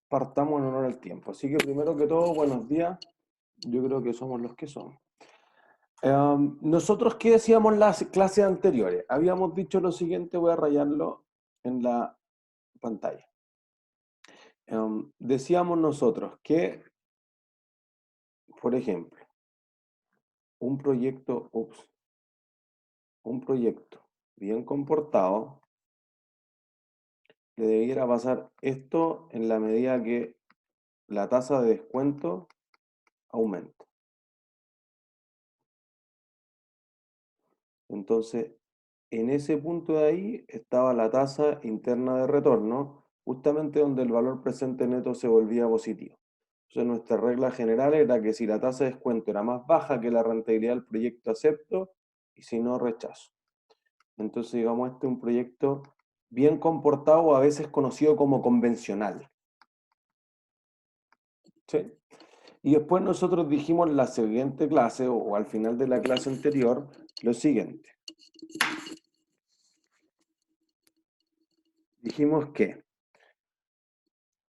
partamos en honor al tiempo. Así que primero que todo, buenos días. Yo creo que somos los que somos. Nosotros, ¿qué decíamos en las clases anteriores? Habíamos dicho lo siguiente, voy a rayarlo en la pantalla. Decíamos nosotros que, por ejemplo, un proyecto bien comportado, le debiera pasar esto en la medida que la tasa de descuento aumenta. Entonces, en ese punto de ahí estaba la tasa interna de retorno, justamente donde el valor presente neto se volvía positivo. Entonces, nuestra regla general era que si la tasa de descuento era más baja que la rentabilidad del proyecto, acepto, y si no, rechazo. Entonces, digamos, este es un proyecto bien comportado, o a veces conocido como convencional. ¿Sí? Y después nosotros dijimos en la siguiente clase, o al final de la clase anterior, lo siguiente. Dijimos que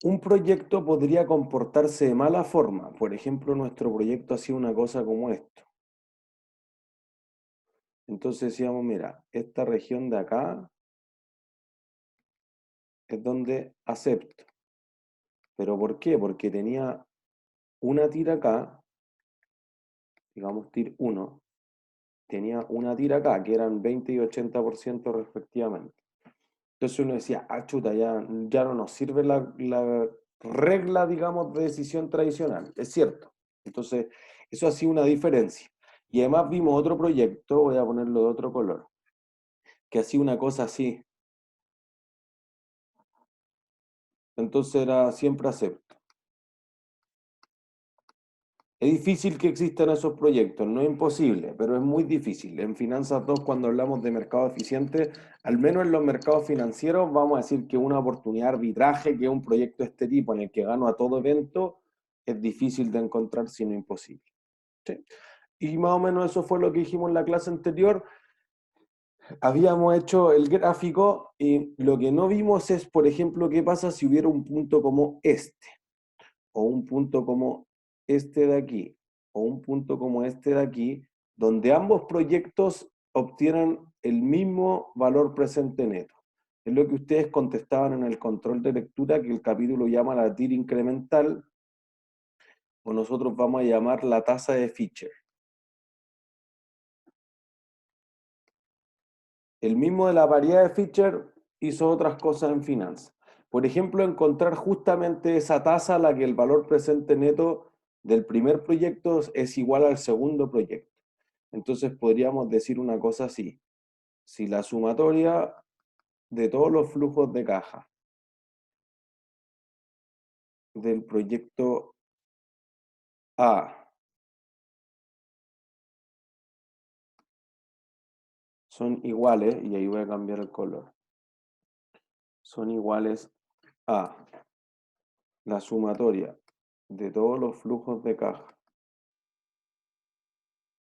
un proyecto podría comportarse de mala forma. Por ejemplo, nuestro proyecto hacía una cosa como esto. Entonces decíamos, mira, esta región de acá es donde acepto. ¿Pero por qué? Porque tenía una tira acá, digamos TIR 1, tenía una tira acá, que eran 20 y 80% respectivamente. Entonces uno decía, ah, chuta, ya no nos sirve la regla, digamos, de decisión tradicional. Es cierto. Entonces, eso hacía una diferencia. Y además vimos otro proyecto, voy a ponerlo de otro color, que hacía una cosa así. Entonces era siempre acepto. Es difícil que existan esos proyectos, no es imposible, pero es muy difícil. En Finanzas 2, cuando hablamos de mercado eficiente, al menos en los mercados financieros, vamos a decir que una oportunidad de arbitraje, que es un proyecto de este tipo en el que gano a todo evento, es difícil de encontrar, sino imposible. ¿Sí? Y más o menos eso fue lo que dijimos en la clase anterior. Habíamos hecho el gráfico y lo que no vimos es, por ejemplo, qué pasa si hubiera un punto como este, o un punto como este de aquí, o un punto como este de aquí, donde ambos proyectos obtienen el mismo valor presente neto. Es lo que ustedes contestaban en el control de lectura, que el capítulo llama la TIR incremental, o nosotros vamos a llamar la tasa de Fisher. El mismo de la variedad de Fisher hizo otras cosas en finanzas. Por ejemplo, encontrar justamente esa tasa a la que el valor presente neto del primer proyecto es igual al segundo proyecto. Entonces podríamos decir una cosa así. Si la sumatoria de todos los flujos de caja del proyecto A son iguales, y ahí voy a cambiar el color, son iguales a la sumatoria de todos los flujos de caja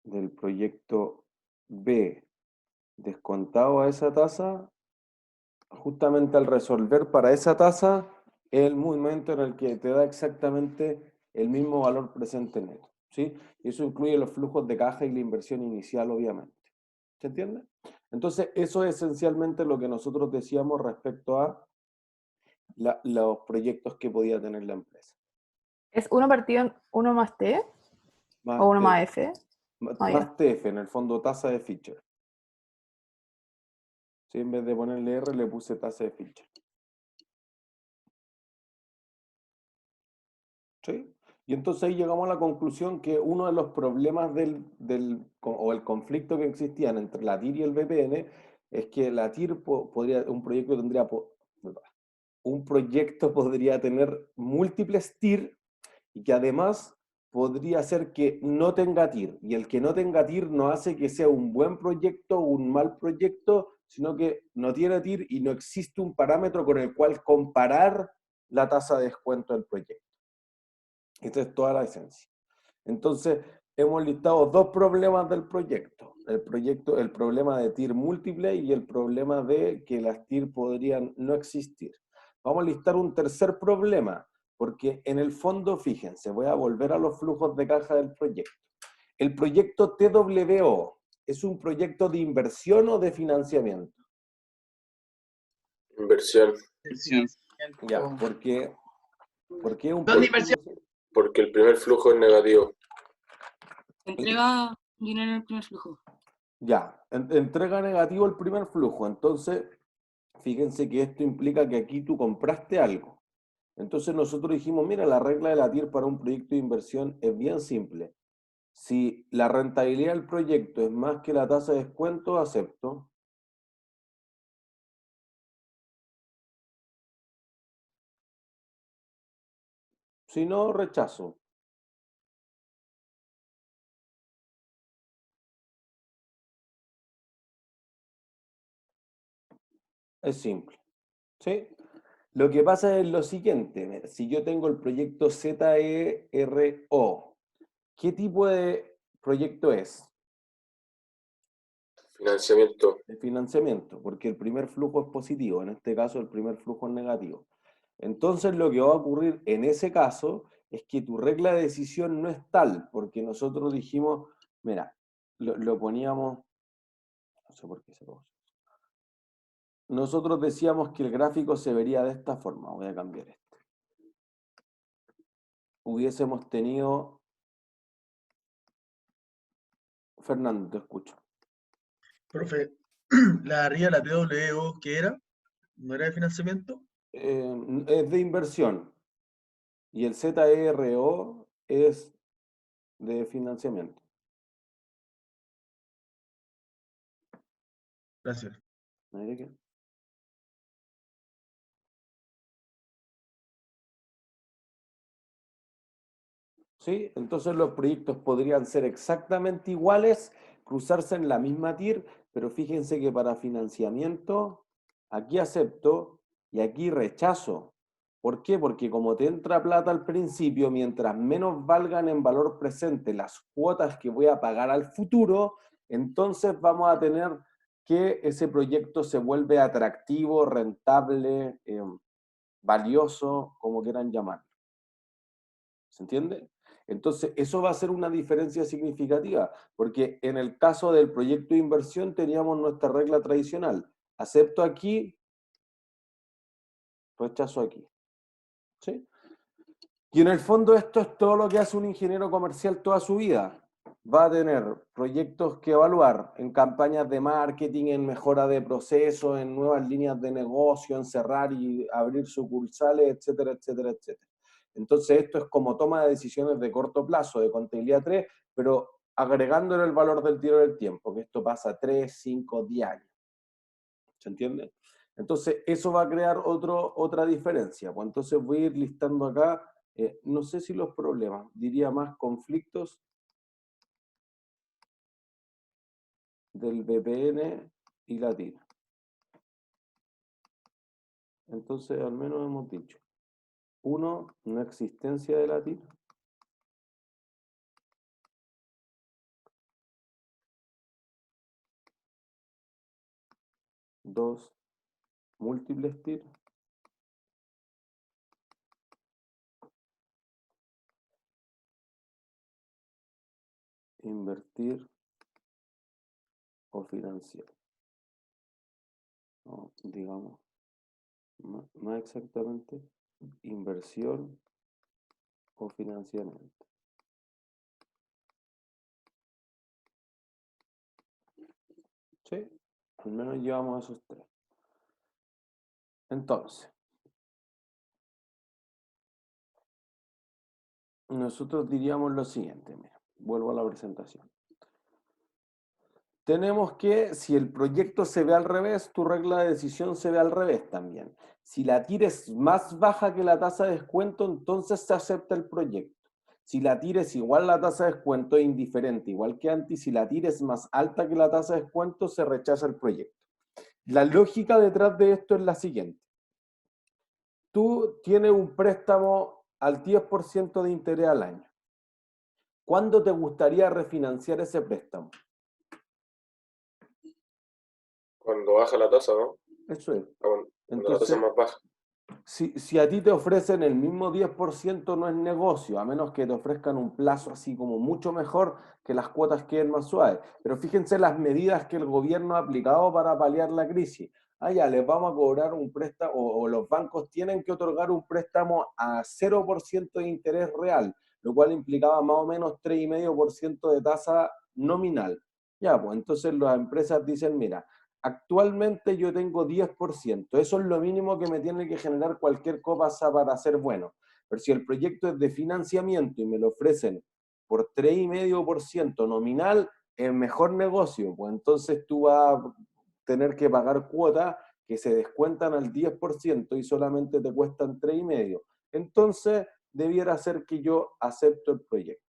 del proyecto B descontado a esa tasa, justamente al resolver para esa tasa, es el momento en el que te da exactamente el mismo valor presente neto, ¿sí? Y eso incluye los flujos de caja y la inversión inicial, obviamente. ¿Se entiende? Entonces, eso es esencialmente lo que nosotros decíamos respecto a los proyectos que podía tener la empresa. ¿Es 1 partido en 1 más T o Más, 1 más F? más TF, en el fondo tasa de Fisher. ¿Sí? En vez de ponerle R, le puse tasa de Fisher. ¿Sí? Y entonces ahí llegamos a la conclusión que uno de los problemas o el conflicto que existían entre la TIR y el VPN es que la TIR un proyecto podría tener múltiples TIR y que además podría ser que no tenga TIR. Y el que no tenga TIR no hace que sea un buen proyecto o un mal proyecto, sino que no tiene TIR y no existe un parámetro con el cual comparar la tasa de descuento del proyecto. Esta es toda la esencia. Entonces, hemos listado dos problemas del proyecto. El problema de TIR múltiple y el problema de que las TIR podrían no existir. Vamos a listar un tercer problema. Porque en el fondo, fíjense, voy a volver a los flujos de caja del proyecto. El proyecto TWO, ¿es un proyecto de inversión o de financiamiento? Inversión. Inversión. Ya, porque es un ¿Dónde proyecto inversión? Porque el primer flujo es negativo. Entrega dinero en el primer flujo. Ya, entrega negativo el primer flujo. Entonces, fíjense que esto implica que aquí tú compraste algo. Entonces nosotros dijimos, mira, la regla de la TIR para un proyecto de inversión es bien simple. Si la rentabilidad del proyecto es más que la tasa de descuento, acepto. Si no, rechazo. Es simple. ¿Sí? Lo que pasa es lo siguiente, mira, si yo tengo el proyecto ZERO, ¿qué tipo de proyecto es? Financiamiento. De financiamiento, porque el primer flujo es positivo, en este caso el primer flujo es negativo. Entonces lo que va a ocurrir en ese caso es que tu regla de decisión no es tal, porque nosotros dijimos, mira, lo poníamos, no sé por qué se puso. Nosotros decíamos que el gráfico se vería de esta forma, voy a cambiar esto. Hubiésemos tenido... Fernando, te escucho. Profe, la de arriba, la TWO, ¿qué era? ¿No era de financiamiento? Es de inversión y el ZERO es de financiamiento. Gracias. Mire que- ¿Sí? Entonces los proyectos podrían ser exactamente iguales, cruzarse en la misma TIR, pero fíjense que para financiamiento, aquí acepto y aquí rechazo. ¿Por qué? Porque como te entra plata al principio, mientras menos valgan en valor presente las cuotas que voy a pagar al futuro, entonces vamos a tener que ese proyecto se vuelve atractivo, rentable, valioso, como quieran llamarlo. ¿Se entiende? Entonces, eso va a ser una diferencia significativa, porque en el caso del proyecto de inversión teníamos nuestra regla tradicional. Acepto aquí, rechazo aquí. ¿Sí? Y en el fondo esto es todo lo que hace un ingeniero comercial toda su vida. Va a tener proyectos que evaluar en campañas de marketing, en mejora de procesos, en nuevas líneas de negocio, en cerrar y abrir sucursales, etcétera, etcétera, etcétera. Entonces esto es como toma de decisiones de corto plazo, de contabilidad 3, pero agregándole el valor del tiro del tiempo, que esto pasa 3, 5, 10 años. ¿Se entiende? Entonces eso va a crear otra diferencia. Pues entonces voy a ir listando acá, no sé si los problemas, diría más conflictos del VPN y la TIR. Entonces al menos hemos dicho, uno, no existencia de la TIR. Dos, múltiples TIR. Invertir o financiar. No, digamos, más exactamente, inversión o financiamiento. ¿Sí? Al menos llevamos esos tres. Entonces, nosotros diríamos lo siguiente, mira, vuelvo a la presentación. Tenemos que, si el proyecto se ve al revés, tu regla de decisión se ve al revés también. Si la TIR es más baja que la tasa de descuento, entonces se acepta el proyecto. Si la TIR es igual a la tasa de descuento, es indiferente, igual que antes. Si la TIR es más alta que la tasa de descuento, se rechaza el proyecto. La lógica detrás de esto es la siguiente. Tú tienes un préstamo al 10% de interés al año. ¿Cuándo te gustaría refinanciar ese préstamo? Cuando baja la tasa, ¿no? Eso es. Cuando la tasa es Entonces, más baja. Si a ti te ofrecen el mismo 10% no es negocio, a menos que te ofrezcan un plazo así como mucho mejor que las cuotas queden más suaves. Pero fíjense las medidas que el gobierno ha aplicado para paliar la crisis. Ah, ya, les vamos a cobrar un préstamo, o los bancos tienen que otorgar un préstamo a 0% de interés real, lo cual implicaba más o menos 3,5% de tasa nominal. Ya, pues entonces las empresas dicen, mira, actualmente yo tengo 10%, eso es lo mínimo que me tiene que generar cualquier cosa para ser bueno. Pero si el proyecto es de financiamiento y me lo ofrecen por 3,5% nominal, es mejor negocio, pues entonces tú vas a tener que pagar cuotas que se descuentan al 10% y solamente te cuestan 3,5%. Entonces, debiera ser que yo acepto el proyecto.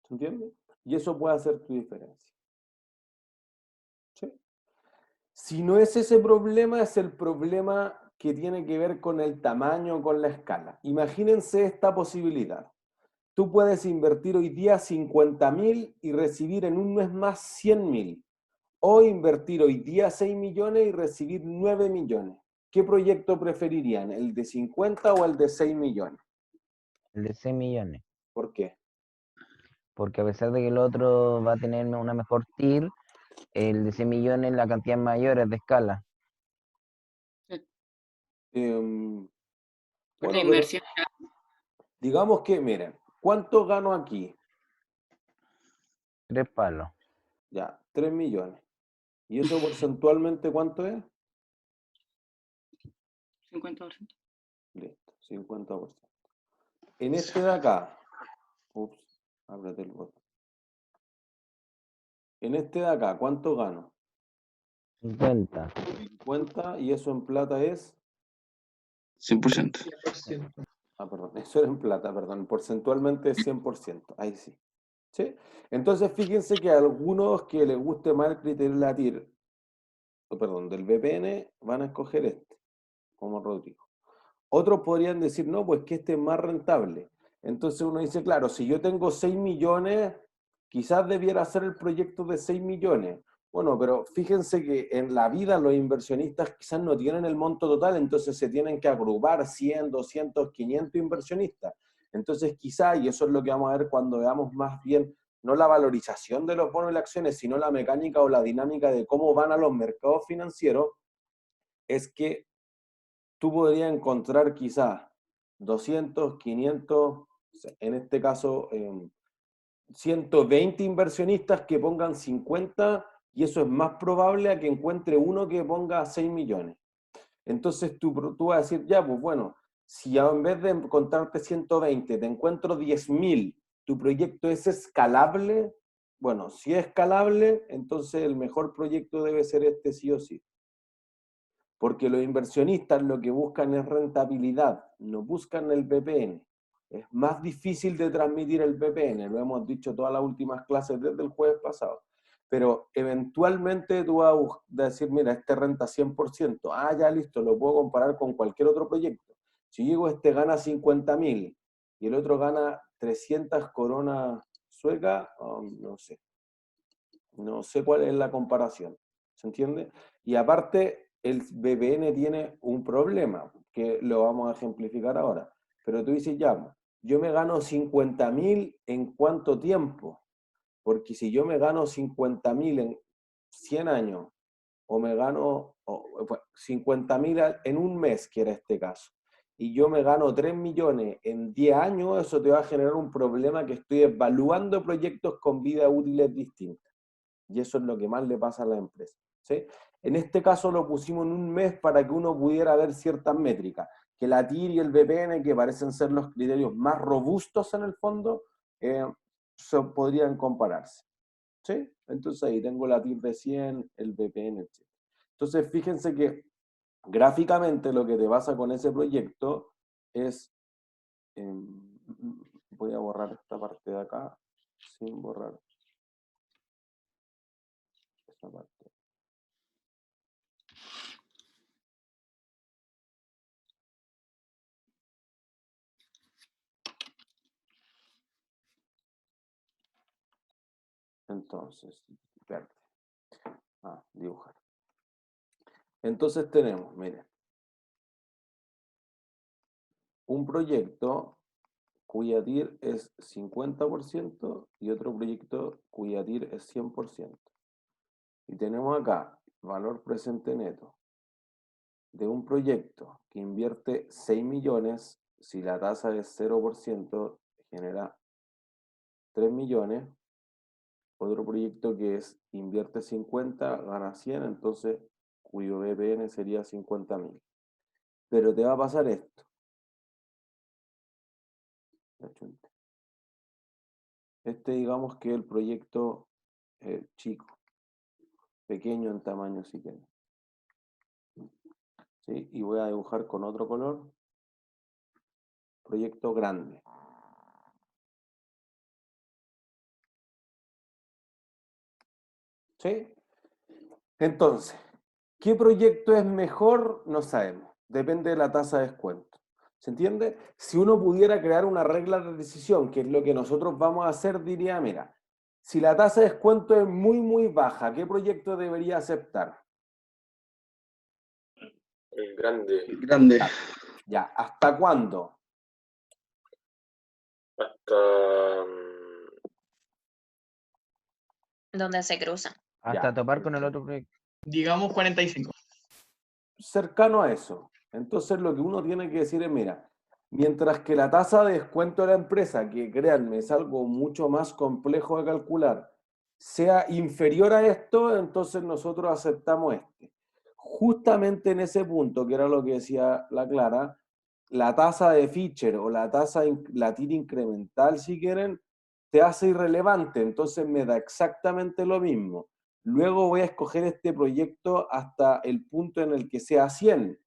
¿Se entiende? Y eso puede hacer tu diferencia. ¿Sí? Si no es ese problema, es el problema que tiene que ver con el tamaño, con la escala. Imagínense esta posibilidad. Tú puedes invertir hoy día 50.000 y recibir en un mes más 100.000. O invertir hoy día 6 millones y recibir 9 millones. ¿Qué proyecto preferirían? ¿El de 50 o el de 6 millones? El de 6 millones. ¿Por qué? Porque a pesar de que el otro va a tener una mejor TIR, el de 6 millones la cantidad mayor es de escala. Em, Por la bueno, pero inversión. digamos que, miren, ¿cuánto gano aquí? 3 palos. Ya, 3 millones. ¿Y eso porcentualmente cuánto es? 50%. Listo, 50%. En este de acá, ups, ábrete el botón. En este de acá, ¿cuánto gano? 50. 50 y eso en plata es. 100%. Ah, perdón, eso era en plata, perdón. Porcentualmente es 100%. Ahí sí. ¿Sí? Entonces, fíjense que a algunos que les guste más el criterio de la TIR, perdón, del VPN, van a escoger este, como Rodrigo. Otros podrían decir, no, pues que este es más rentable. Entonces uno dice, claro, si yo tengo 6 millones, quizás debiera hacer el proyecto de 6 millones. Bueno, pero fíjense que en la vida los inversionistas quizás no tienen el monto total, entonces se tienen que agrupar 100, 200, 500 inversionistas. Entonces quizás, y eso es lo que vamos a ver cuando veamos más bien, no la valorización de los bonos y las acciones, sino la mecánica o la dinámica de cómo van a los mercados financieros, es que tú podrías encontrar quizás 200, 500, en este caso 120 inversionistas que pongan 50 y eso es más probable a que encuentre uno que ponga 6 millones. Entonces tú vas a decir, ya, pues bueno, si en vez de encontrarte 120 te encuentro 10.000, ¿tu proyecto es escalable? Bueno, si es escalable, entonces el mejor proyecto debe ser este sí o sí. Porque los inversionistas lo que buscan es rentabilidad, no buscan el VPN. Es más difícil de transmitir el VPN, lo hemos dicho todas las últimas clases desde el jueves pasado. Pero eventualmente tú vas a decir, mira, este renta 100%. Ah, ya listo, lo puedo comparar con cualquier otro proyecto. Si digo, este gana 50.000 y el otro gana 300 coronas suecas, no sé. No sé cuál es la comparación. ¿Se entiende? Y aparte, el VPN tiene un problema, que lo vamos a ejemplificar ahora. Pero tú dices, ya, yo me gano 50.000 en cuánto tiempo. Porque si yo me gano 50.000 en 100 años, o me gano 50.000 en un mes, que era este caso, y yo me gano 3 millones en 10 años, eso te va a generar un problema que estoy evaluando proyectos con vida útiles distintas. Y eso es lo que más le pasa a la empresa. ¿Sí? En este caso lo pusimos en un mes para que uno pudiera ver ciertas métricas, que la TIR y el VPN, que parecen ser los criterios más robustos en el fondo, podrían compararse. ¿Sí? Entonces ahí tengo la TIR de 100, el VPN, etc. Entonces fíjense que gráficamente lo que te pasa con ese proyecto es, voy a borrar esta parte de acá, sin borrar esta parte. Entonces, verde. Dibujar. Entonces tenemos, miren, un proyecto cuya TIR es 50% y otro proyecto cuya TIR es 100%. Y tenemos acá valor presente neto de un proyecto que invierte 6 millones, si la tasa es 0%, genera 3 millones. Otro proyecto que invierte 50, gana 100, entonces cuyo BPN sería 50.000. Pero te va a pasar esto. Este digamos que es el proyecto chico, pequeño en tamaño si quieren. ¿Sí? Y voy a dibujar con otro color. Proyecto grande. ¿Sí? Entonces, ¿qué proyecto es mejor? No sabemos. Depende de la tasa de descuento. ¿Se entiende? Si uno pudiera crear una regla de decisión, que es lo que nosotros vamos a hacer, diría, mira, si la tasa de descuento es muy baja, ¿qué proyecto debería aceptar? El grande. Grande. Ya, ¿hasta cuándo? Hasta. Donde se cruzan. Hasta Ya, topar con el otro proyecto. Digamos 45. cercano a eso. Entonces lo que uno tiene que decir es, mira, mientras que la tasa de descuento de la empresa, que créanme, es algo mucho más complejo de calcular, sea inferior a esto, entonces nosotros aceptamos este. Justamente en ese punto, que era lo que decía la Clara, la tasa de Fischer o la TIR incremental, si quieren, te hace irrelevante, entonces me da exactamente lo mismo. Luego voy a escoger este proyecto hasta el punto en el que sea 100.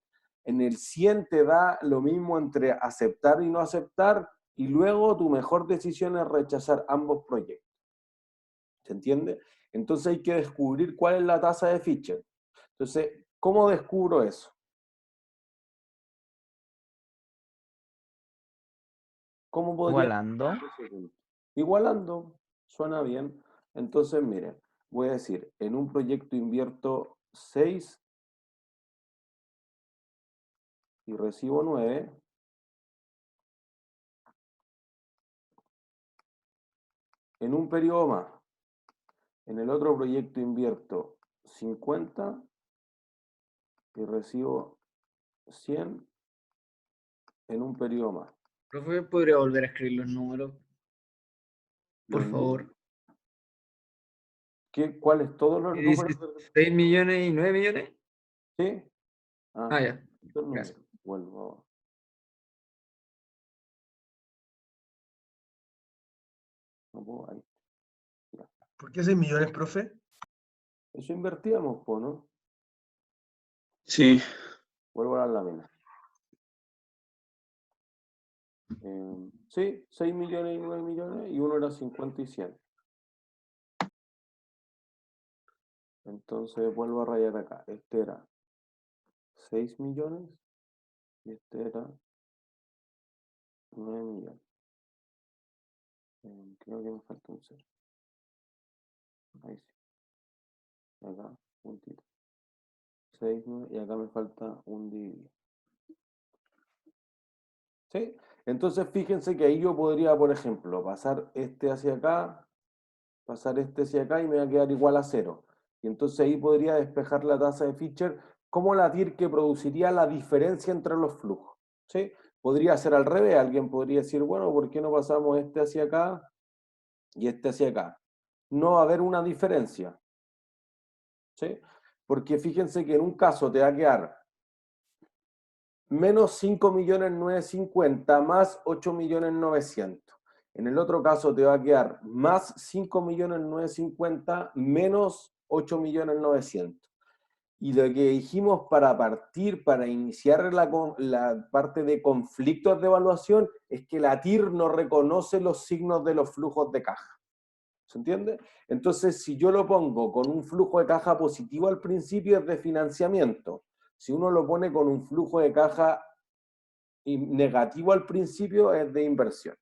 En el 100 te da lo mismo entre aceptar y no aceptar, y luego tu mejor decisión es rechazar ambos proyectos. ¿Se entiende? Entonces hay que descubrir cuál es la tasa de Fischer. Entonces, ¿cómo descubro eso? ¿Cómo podría? Igualando. Igualando, suena bien. Entonces, miren, voy a decir, en un proyecto invierto 6 y recibo 9. En un periodo más. En el otro proyecto invierto 50 y recibo 100 en un periodo más. Profe, ¿podría volver a escribir los números? Por Los favor. números. ¿Cuáles todos los Dice números? 6 millones y 9 millones. ¿Sí? Ah, ya. estos números. Gracias. Vuelvo. No puedo, ahí. ¿Por qué 6 millones, profe? Eso invertíamos, ¿no? Sí. Vuelvo a la lámina. Sí, 6 millones y 9 millones, y uno era 50 y 100. Entonces vuelvo a rayar acá. Este era 6 millones y este era 9 millones. Creo que me falta un 0. Ahí sí. Y acá, puntito. 6, 9, y acá me falta un dividido. ¿Sí? Entonces fíjense que ahí yo podría, por ejemplo, pasar este hacia acá, pasar este hacia acá y me va a quedar igual a 0. Y entonces ahí podría despejar la tasa de Fischer como la TIR que produciría la diferencia entre los flujos. ¿Sí? Podría ser al revés. Alguien podría decir, bueno, ¿por qué no pasamos este hacia acá y este hacia acá? No va a haber una diferencia. ¿Sí? Porque fíjense que en un caso te va a quedar menos 5.950.000 más 8.900.000. En el otro caso te va a quedar más 5.950.000 menos 8.900.000. Y lo que dijimos para partir, para iniciar la parte de conflictos de evaluación, es que la TIR no reconoce los signos de los flujos de caja. ¿Se entiende? Entonces, si yo lo pongo con un flujo de caja positivo al principio, es de financiamiento. Si uno lo pone con un flujo de caja negativo al principio, es de inversión.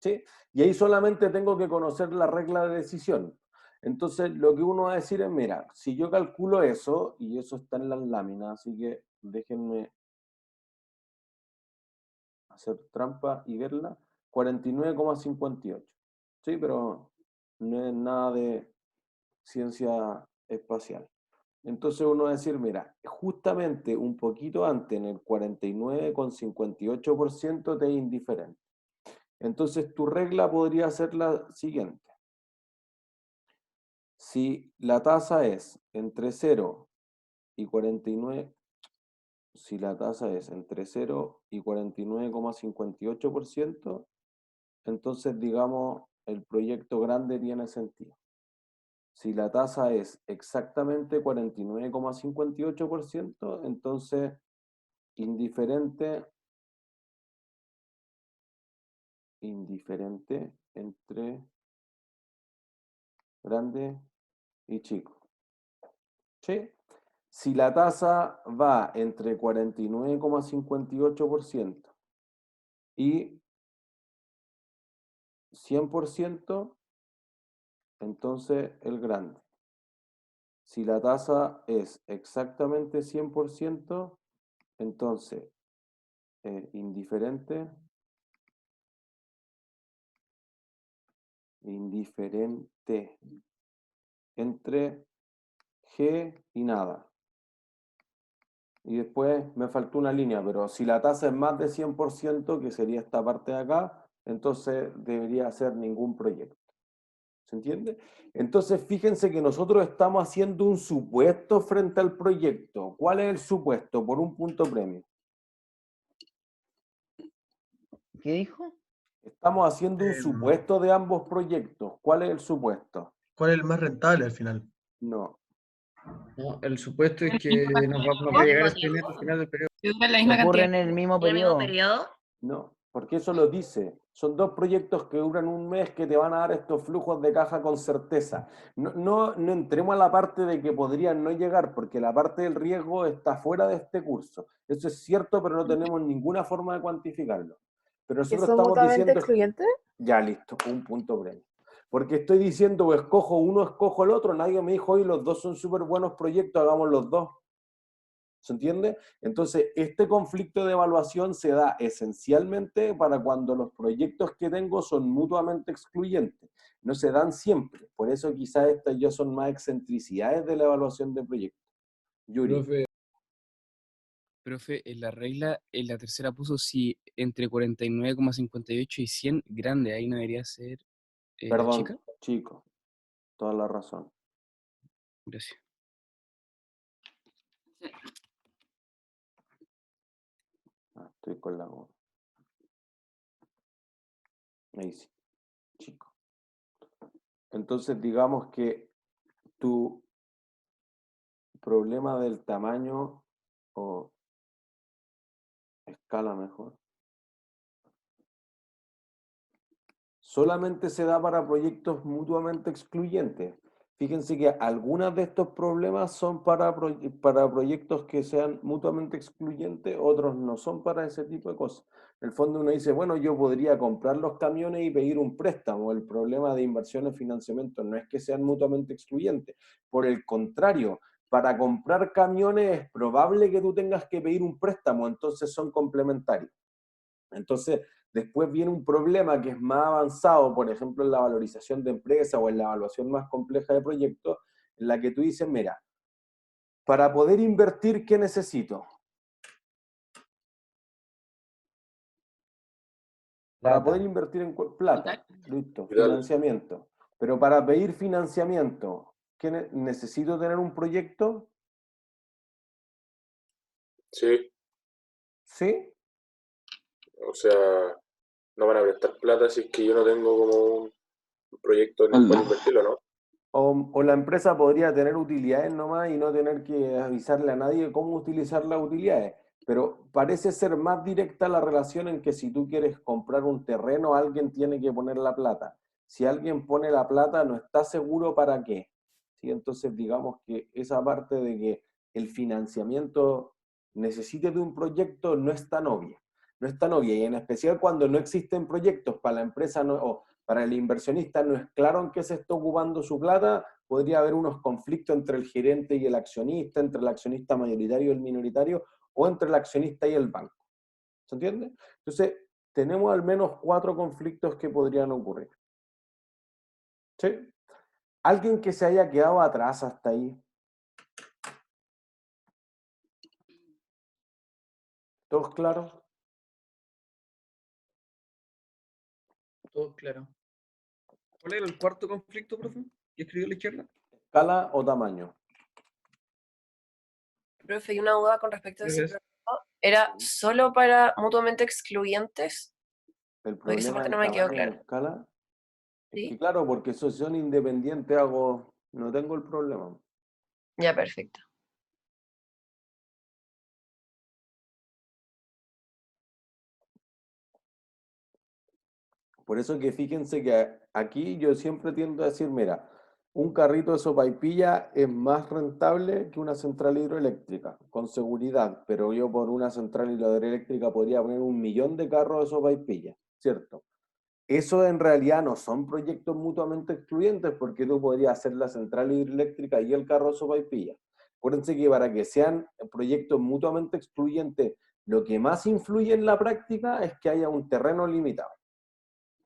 ¿Sí? Y ahí solamente tengo que conocer la regla de decisión. Entonces, lo que uno va a decir es, mira, si yo calculo eso, y eso está en las láminas, así que déjenme hacer trampa y verla, 49,58. Sí, pero no es nada de ciencia espacial. Entonces uno va a decir, mira, justamente un poquito antes, en el 49,58% te es indiferente. Entonces tu regla podría ser la siguiente. Si la tasa es entre 0 y 49, si la tasa es entre 0 y 49,58%, entonces digamos el proyecto grande tiene sentido. Si la tasa es exactamente 49,58%, entonces indiferente entre grande y chico. ¿Sí? Si la tasa va entre 49,58% y 100%, entonces el grande. Si la tasa es exactamente 100%, entonces indiferente entre G y nada. Y después me faltó una línea, pero si la tasa es más de 100%, que sería esta parte de acá, entonces debería ser ningún proyecto. ¿Se entiende? Entonces fíjense que nosotros estamos haciendo un supuesto frente al proyecto. ¿Cuál es el supuesto? Por un punto premio. ¿Qué dijo? Estamos haciendo un supuesto de ambos proyectos. ¿Cuál es el supuesto? ¿Cuál es el más rentable al final? No. No, el supuesto es que nos va a ¿Al llegar mismo este dinero al tiempo? final del periodo. Que dura la misma Ocurre cantidad. en el mismo ¿En el mismo periodo. periodo? No, porque eso lo dice. Son dos proyectos que duran un mes que te van a dar estos flujos de caja con certeza. No entremos a la parte de que podrían no llegar, porque la parte del riesgo está fuera de este curso. Eso es cierto, pero no tenemos ninguna forma de cuantificarlo. Pero ¿Que nosotros son estamos mutuamente diciendo, excluyentes? ya listo, un punto premio. Porque estoy diciendo, o escojo uno, escojo el otro. Nadie me dijo, hoy los dos son súper buenos proyectos, hagamos los dos. ¿Se entiende? Entonces, este conflicto de evaluación se da esencialmente para cuando los proyectos que tengo son mutuamente excluyentes. No se dan siempre. Por eso quizás estas ya son más excentricidades de la evaluación de proyectos. Yuri. Profe, en la regla, en la tercera puso si entre 49,58 y 100, grande, ahí no debería ser la Perdón, chica. chico. Toda la razón. Gracias. Estoy con la goma. Ahí sí, chico. Entonces, digamos que tu problema del tamaño o escala mejor solamente se da para proyectos mutuamente excluyentes. Fíjense que algunos de estos problemas son para proyectos que sean mutuamente excluyentes, otros no son para ese tipo de cosas. En el fondo uno dice, bueno, yo podría comprar los camiones y pedir un préstamo. El problema de inversión en financiamiento no es que sean mutuamente excluyentes. Por el contrario, para comprar camiones es probable que tú tengas que pedir un préstamo, entonces son complementarios. Entonces, después viene un problema que es más avanzado, por ejemplo, en la valorización de empresas o en la evaluación más compleja de proyectos, en la que tú dices, mira, para poder invertir, ¿qué necesito? Para poder invertir en plata, listo, financiamiento. Pero para pedir financiamiento, ¿qué necesito tener un proyecto? Sí, ¿Sí? o sea, no van a prestar plata si es que yo no tengo como un proyecto en el cual invertirlo, ¿no? O la empresa podría tener utilidades nomás y no tener que avisarle a nadie cómo utilizar las utilidades. Pero parece ser más directa la relación en que si tú quieres comprar un terreno, alguien tiene que poner la plata. Si alguien pone la plata, no está seguro para qué. ¿Sí? Entonces, digamos que esa parte de que el financiamiento necesite de un proyecto no es tan obvia. No es tan obvia, y en especial cuando no existen proyectos para la empresa, no, para el inversionista no es claro en qué se está ocupando su plata, podría haber unos conflictos entre el gerente y el accionista, entre el accionista mayoritario y el minoritario, o entre el accionista y el banco. ¿Se entiende? Entonces, tenemos al menos 4 conflictos que podrían ocurrir. ¿Sí? ¿Alguien que se haya quedado atrás hasta ahí? ¿Todos claros? Todo claro. ¿Cuál era el cuarto conflicto, profe? ¿Qué escribió a la izquierda? ¿Escala o tamaño? Profe, y una duda con respecto a ¿Qué ese es? programa. ¿Era solo para mutuamente excluyentes? El Porque esa problema parte del no me quedó tamaño en claro. escala es que, ¿Sí? claro, porque son independientes, no tengo el problema. Ya, perfecto. Por eso que fíjense que aquí yo siempre tiendo a decir, mira, un carrito de sopaipilla es más rentable que una central hidroeléctrica, con seguridad, pero yo por una central hidroeléctrica podría poner 1.000.000 de carros de sopaipilla, ¿cierto? Eso en realidad no son proyectos mutuamente excluyentes porque tú podrías hacer la central hidroeléctrica y el carro de sopaipilla. Acuérdense que para que sean proyectos mutuamente excluyentes, lo que más influye en la práctica es que haya un terreno limitado.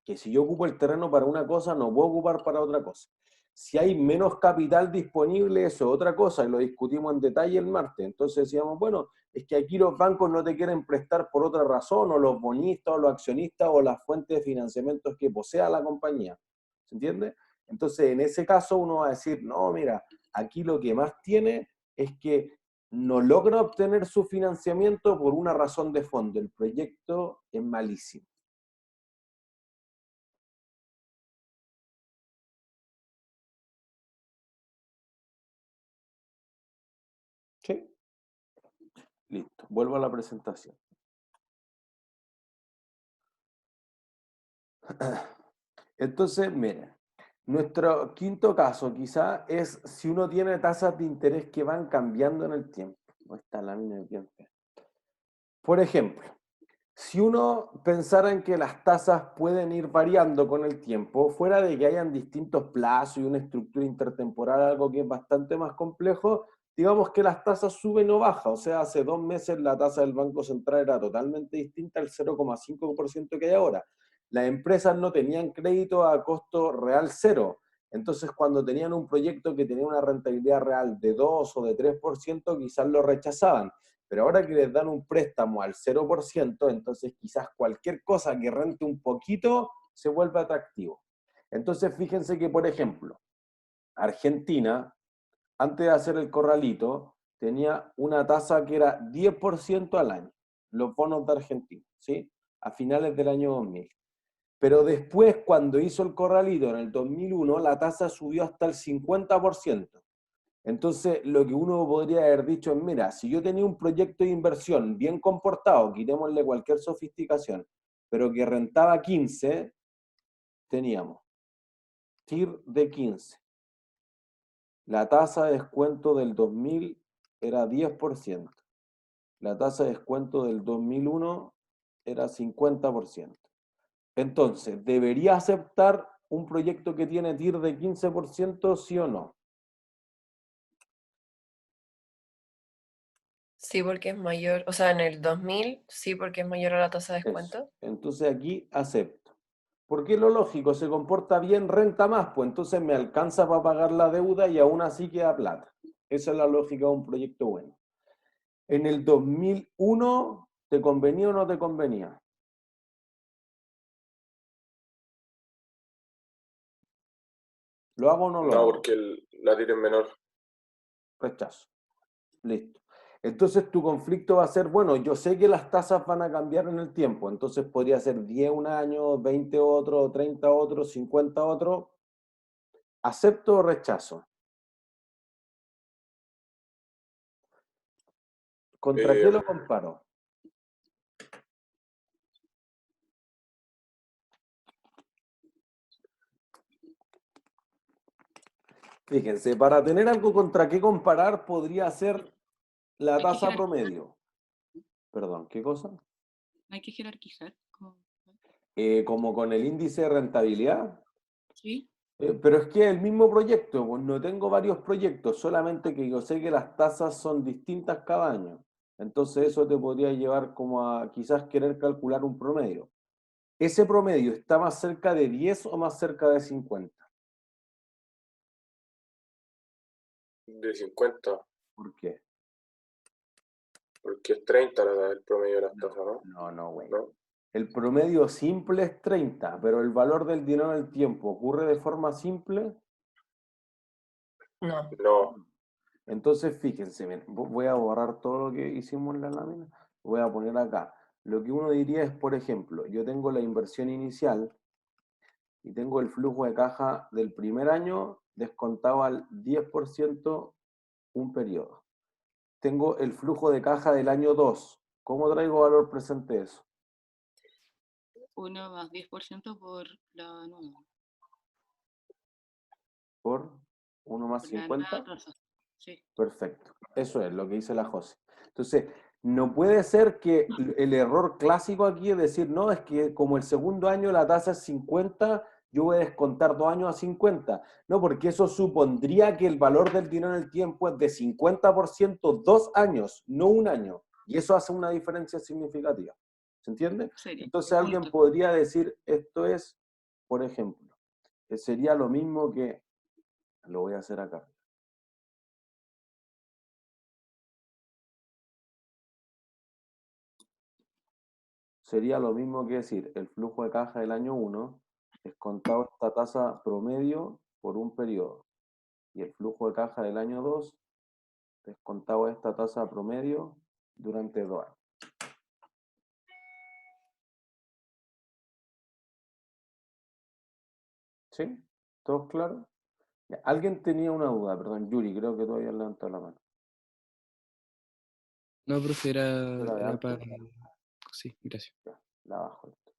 Que si yo ocupo el terreno para una cosa, no puedo ocupar para otra cosa. Si hay menos capital disponible, eso es otra cosa, y lo discutimos en detalle el martes. Entonces decíamos, bueno, es que aquí los bancos no te quieren prestar por otra razón, o los bonistas, o los accionistas, o las fuentes de financiamiento que posea la compañía. ¿Se entiende? Entonces, en ese caso uno va a decir, no, mira, aquí lo que más tiene es que no logra obtener su financiamiento por una razón de fondo. El proyecto es malísimo. ¿Sí? Listo, vuelvo a la presentación. Entonces, miren, nuestro quinto caso quizá es si uno tiene tasas de interés que van cambiando en el tiempo. Esta lámina es bien fea. Por ejemplo, si uno pensara en que las tasas pueden ir variando con el tiempo, fuera de que hayan distintos plazos y una estructura intertemporal, algo que es bastante más complejo, digamos que las tasas suben o bajan. O sea, hace 2 meses la tasa del Banco Central era totalmente distinta al 0,5% que hay ahora. Las empresas no tenían crédito a costo real cero. Entonces, cuando tenían un proyecto que tenía una rentabilidad real de 2 o de 3%, quizás lo rechazaban. Pero ahora que les dan un préstamo al 0%, entonces quizás cualquier cosa que rente un poquito se vuelve atractivo. Entonces fíjense que, por ejemplo, Argentina, antes de hacer el corralito, tenía una tasa que era 10% al año, los bonos de Argentina, ¿sí? A finales del año 2000. Pero después, cuando hizo el corralito en el 2001, la tasa subió hasta el 50%. Entonces, lo que uno podría haber dicho es, mira, si yo tenía un proyecto de inversión bien comportado, quitémosle cualquier sofisticación, pero que rentaba 15, teníamos TIR de 15. La tasa de descuento del 2000 era 10%. La tasa de descuento del 2001 era 50%. Entonces, ¿debería aceptar un proyecto que tiene TIR de 15%, sí o no? Sí, porque es mayor. O sea, en el 2000, sí, porque es mayor a la tasa de Eso. descuento. Entonces aquí acepto. Porque lo lógico, se comporta bien, renta más, pues entonces me alcanza para pagar la deuda y aún así queda plata. Esa es la lógica de un proyecto bueno. En el 2001, ¿te convenía o no te convenía? ¿Lo hago o no lo No, hago? porque la TIR es menor. Rechazo. Listo. Entonces tu conflicto va a ser, bueno, yo sé que las tasas van a cambiar en el tiempo, entonces podría ser 10 un año, 20 otro, 30 otro, 50 otro. ¿Acepto o rechazo? ¿Contra qué Eh, lo comparo? Fíjense, para tener algo contra qué comparar podría ser la Hay que tasa jerarquizar. promedio. Perdón, ¿qué cosa? Hay que jerarquizar. como con el índice de rentabilidad. Sí. Pero es que es el mismo proyecto, pues no tengo varios proyectos, solamente que yo sé que las tasas son distintas cada año. Entonces eso te podría llevar como a quizás querer calcular un promedio. ¿Ese promedio está más cerca de 10 o más cerca de 50? De 50, ¿Por qué? porque es 30 el promedio de las tasas, ¿no? No, güey. ¿No? El promedio simple es 30, pero el valor del dinero en el tiempo ocurre de forma simple. No. No. Entonces, fíjense, miren, voy a borrar todo lo que hicimos en la lámina, voy a poner acá. Lo que uno diría es, por ejemplo, yo tengo la inversión inicial y tengo el flujo de caja del primer año descontado al 10% un periodo. Tengo el flujo de caja del año 2. ¿Cómo traigo valor presente de eso? 1 más 10% por la nueva. Por 1 más Por la 50. nueva tasa. Sí. Perfecto. Eso es lo que dice la José. Entonces, no puede ser que el error clásico aquí es decir, no, es que como el segundo año la tasa es 50, yo voy a descontar 2 años a 50. No, porque eso supondría que el valor del dinero en el tiempo es de 50% 2 años, no un año. Y eso hace una diferencia significativa. ¿Se entiende? Sería Entonces el alguien punto. podría decir, esto es, por ejemplo, que sería lo mismo que, lo voy a hacer acá. Sería lo mismo que decir, el flujo de caja del año 1 descontado esta tasa promedio por un periodo. Y el flujo de caja del año 2 descontado esta tasa promedio durante 2 años. ¿Sí? ¿Todos claros? Ya, alguien tenía una duda, perdón, Yuri, creo que todavía levantó la mano. No, profe, ¿Era de era antes? para... Sí, gracias. Ya, la bajo entonces.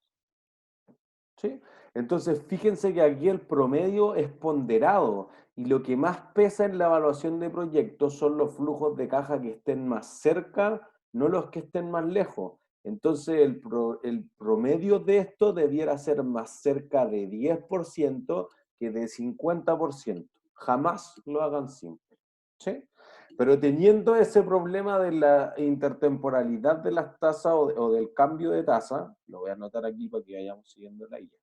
¿Sí? Entonces, fíjense que aquí el promedio es ponderado y lo que más pesa en la evaluación de proyectos son los flujos de caja que estén más cerca, no los que estén más lejos. Entonces, el promedio de esto debiera ser más cerca de 10% que de 50%. Jamás lo hagan simple. ¿Sí? Pero teniendo ese problema de la intertemporalidad de las tasas o del cambio de tasa, lo voy a anotar aquí para que vayamos siguiendo la guía.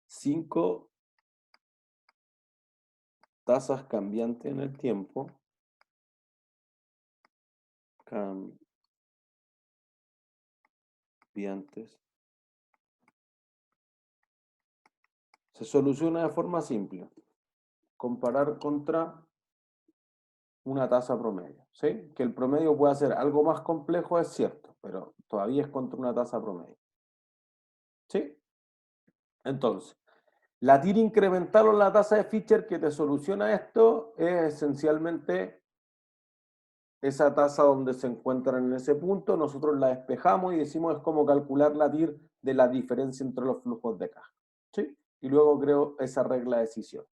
5 tasas cambiantes en el tiempo. Cambiantes. Se soluciona de forma simple. Comparar contra una tasa promedio. ¿Sí? Que el promedio pueda ser algo más complejo, es cierto, pero todavía es contra una tasa promedio. ¿Sí? Entonces, la tira incremental o la tasa de Fisher que te soluciona esto es esencialmente esa tasa donde se encuentran en ese punto, nosotros la despejamos y decimos es como calcular la TIR de la diferencia entre los flujos de caja. ¿Sí? Y luego creo esa regla de decisión.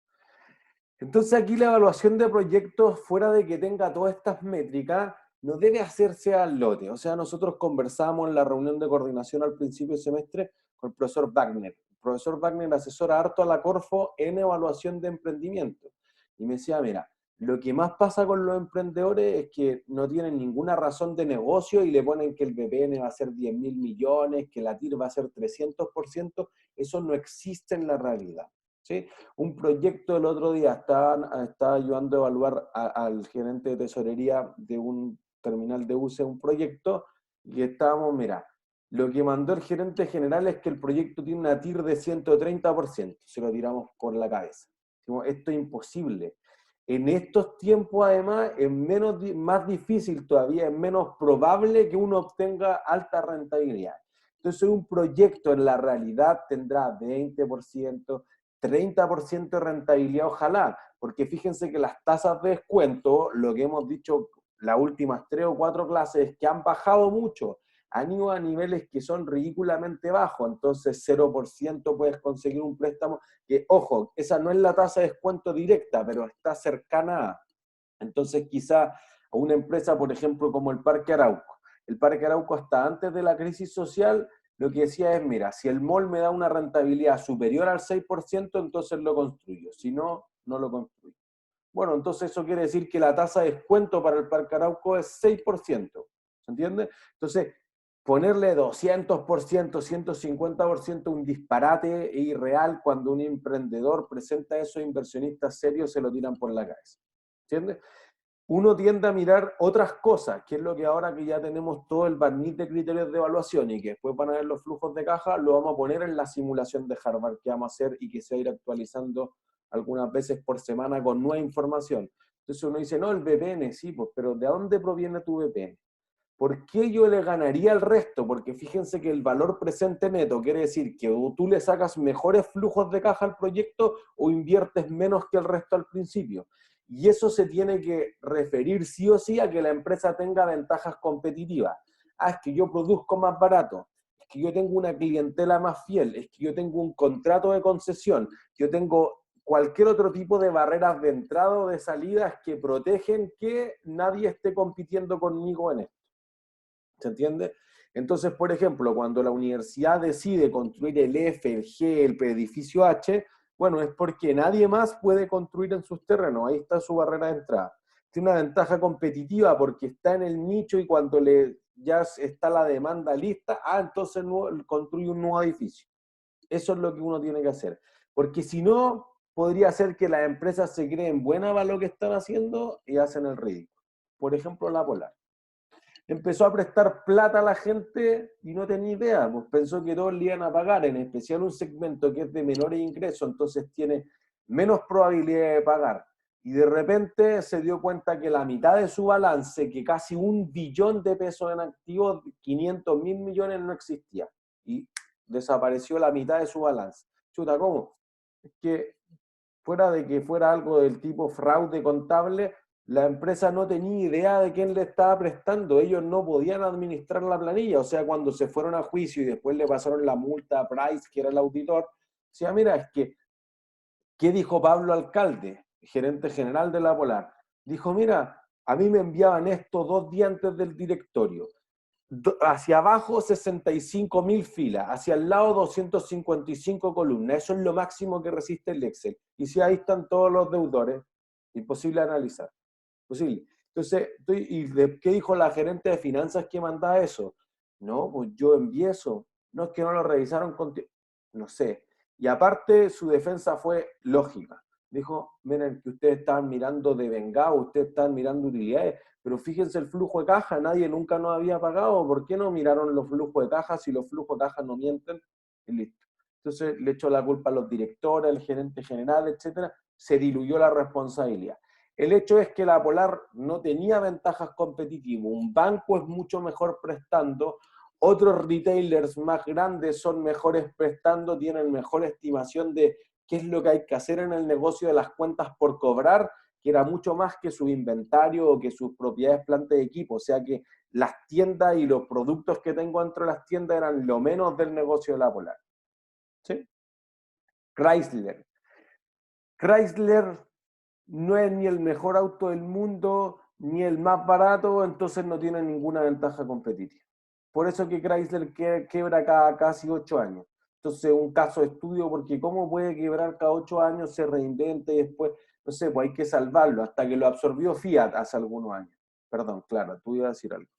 Entonces aquí la evaluación de proyectos, fuera de que tenga todas estas métricas, no debe hacerse al lote. O sea, nosotros conversamos en la reunión de coordinación al principio del semestre con el profesor Wagner. El profesor Wagner asesora harto a la Corfo en evaluación de emprendimiento. Y me decía, mira, lo que más pasa con los emprendedores es que no tienen ninguna razón de negocio y le ponen que el BPN va a ser 10.000 millones, que la TIR va a ser 300%. Eso no existe en la realidad. ¿Sí? Un proyecto el otro día estaba ayudando a evaluar al gerente de tesorería de un terminal de UCE un proyecto y estábamos, mira, lo que mandó el gerente general es que el proyecto tiene una TIR de 130%, se lo tiramos por la cabeza. Dijimos, esto es imposible. En estos tiempos, además, es más difícil todavía, es menos probable que uno obtenga alta rentabilidad. Entonces, un proyecto en la realidad tendrá 20%, 30% de rentabilidad, ojalá, porque fíjense que las tasas de descuento, lo que hemos dicho las últimas 3 o 4 clases, es que han bajado mucho, han ido a niveles que son ridículamente bajos, entonces 0% puedes conseguir un préstamo, que ojo, esa no es la tasa de descuento directa, pero está cercana a. Entonces quizá a una empresa, por ejemplo, como el Parque Arauco hasta antes de la crisis social, lo que decía es, mira, si el mall me da una rentabilidad superior al 6%, entonces lo construyo, si no, no lo construyo. Bueno, entonces eso quiere decir que la tasa de descuento para el Parque Arauco es 6%, ¿se entiende? Entonces, ponerle 200%, 150%, un disparate e irreal cuando un emprendedor presenta eso a inversionistas serios, se lo tiran por la cabeza, ¿entiendes? Uno tiende a mirar otras cosas, que es lo que ahora que ya tenemos todo el barniz de criterios de evaluación y que después van a ver los flujos de caja, lo vamos a poner en la simulación de Harvard que vamos a hacer y que se va a ir actualizando algunas veces por semana con nueva información. Entonces uno dice, no, el VPN, sí, pues, pero ¿de dónde proviene tu VPN? ¿Por qué yo le ganaría al resto? Porque fíjense que el valor presente neto quiere decir que o tú le sacas mejores flujos de caja al proyecto o inviertes menos que el resto al principio. Y eso se tiene que referir sí o sí a que la empresa tenga ventajas competitivas. Ah, es que yo produzco más barato, es que yo tengo una clientela más fiel, es que yo tengo un contrato de concesión, yo tengo cualquier otro tipo de barreras de entrada o de salidas que protegen que nadie esté compitiendo conmigo en esto. ¿Se entiende? Entonces, por ejemplo, cuando la universidad decide construir el F, el G, el edificio H, bueno, es porque nadie más puede construir en sus terrenos, ahí está su barrera de entrada. Tiene una ventaja competitiva porque está en el nicho y cuando ya está la demanda lista, entonces construye un nuevo edificio. Eso es lo que uno tiene que hacer. Porque si no, podría ser que las empresas se creen buenas para lo que están haciendo y hacen el ridículo. Por ejemplo, la Polar empezó a prestar plata a la gente y no tenía idea, pues pensó que todos le iban a pagar, en especial un segmento que es de menores ingresos, entonces tiene menos probabilidad de pagar. Y de repente se dio cuenta que la mitad de su balance, que casi 1 billón de pesos en activos, 500.000 millones, no existía. Y desapareció la mitad de su balance. Chuta, ¿cómo? Es que fuera de que fuera algo del tipo fraude contable, la empresa no tenía idea de quién le estaba prestando, ellos no podían administrar la planilla, o sea, cuando se fueron a juicio y después le pasaron la multa a Price, que era el auditor, decía, mira, es que, ¿qué dijo Pablo Alcalde, gerente general de la Polar? Dijo, mira, a mí me enviaban esto 2 días antes del directorio, hacia abajo 65.000 filas, hacia el lado 255 columnas, eso es lo máximo que resiste el Excel, y si ahí están todos los deudores, imposible analizar. Posible. Entonces, ¿qué dijo la gerente de finanzas que mandaba eso? No, pues yo envié eso. No es que no lo revisaron contigo. No sé. Y aparte, su defensa fue lógica. Dijo, miren, que ustedes estaban mirando de vengado, ustedes estaban mirando utilidades, pero fíjense el flujo de caja, nadie nunca nos había pagado. ¿Por qué no miraron los flujos de caja? Si los flujos de caja no mienten, y listo. Entonces, le echó la culpa a los directores, al gerente general, etcétera. Se diluyó la responsabilidad. El hecho es que la Polar no tenía ventajas competitivas. Un banco es mucho mejor prestando, otros retailers más grandes son mejores prestando, tienen mejor estimación de qué es lo que hay que hacer en el negocio de las cuentas por cobrar, que era mucho más que su inventario o que sus propiedades, planta de equipo. O sea que las tiendas y los productos que tengo dentro de las tiendas eran lo menos del negocio de la Polar. ¿Sí? Chrysler. Chrysler no es ni el mejor auto del mundo, ni el más barato, entonces no tiene ninguna ventaja competitiva. Por eso que Chrysler quebra cada casi 8 años. Entonces, un caso de estudio, porque ¿cómo puede quebrar cada 8 años, se reinventa y después, no sé, pues hay que salvarlo, hasta que lo absorbió Fiat hace algunos años. Perdón, claro, tú ibas a decir algo.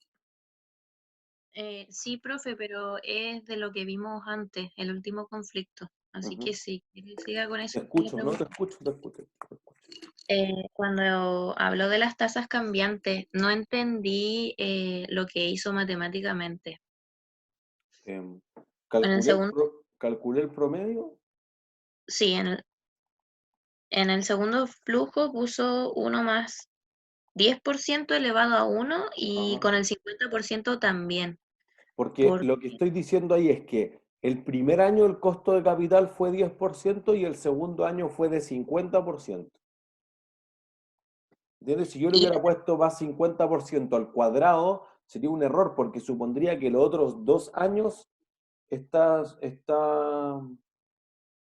Sí, profe, pero es de lo que vimos antes, el último conflicto. Así que sí, siga con eso. Te escucho, no te escucho, te escucho. Cuando habló de las tasas cambiantes, no entendí lo que hizo matemáticamente. En el segundo, Calculé el promedio. sí, en el segundo flujo puso 1 más 10% elevado a 1 y con el 50% también. Porque lo que estoy diciendo ahí es que el primer año el costo de capital fue 10% y el segundo año fue de 50%. ¿Entiendes? Si yo le hubiera puesto más 50% al cuadrado, sería un error, porque supondría que los otros 2 años está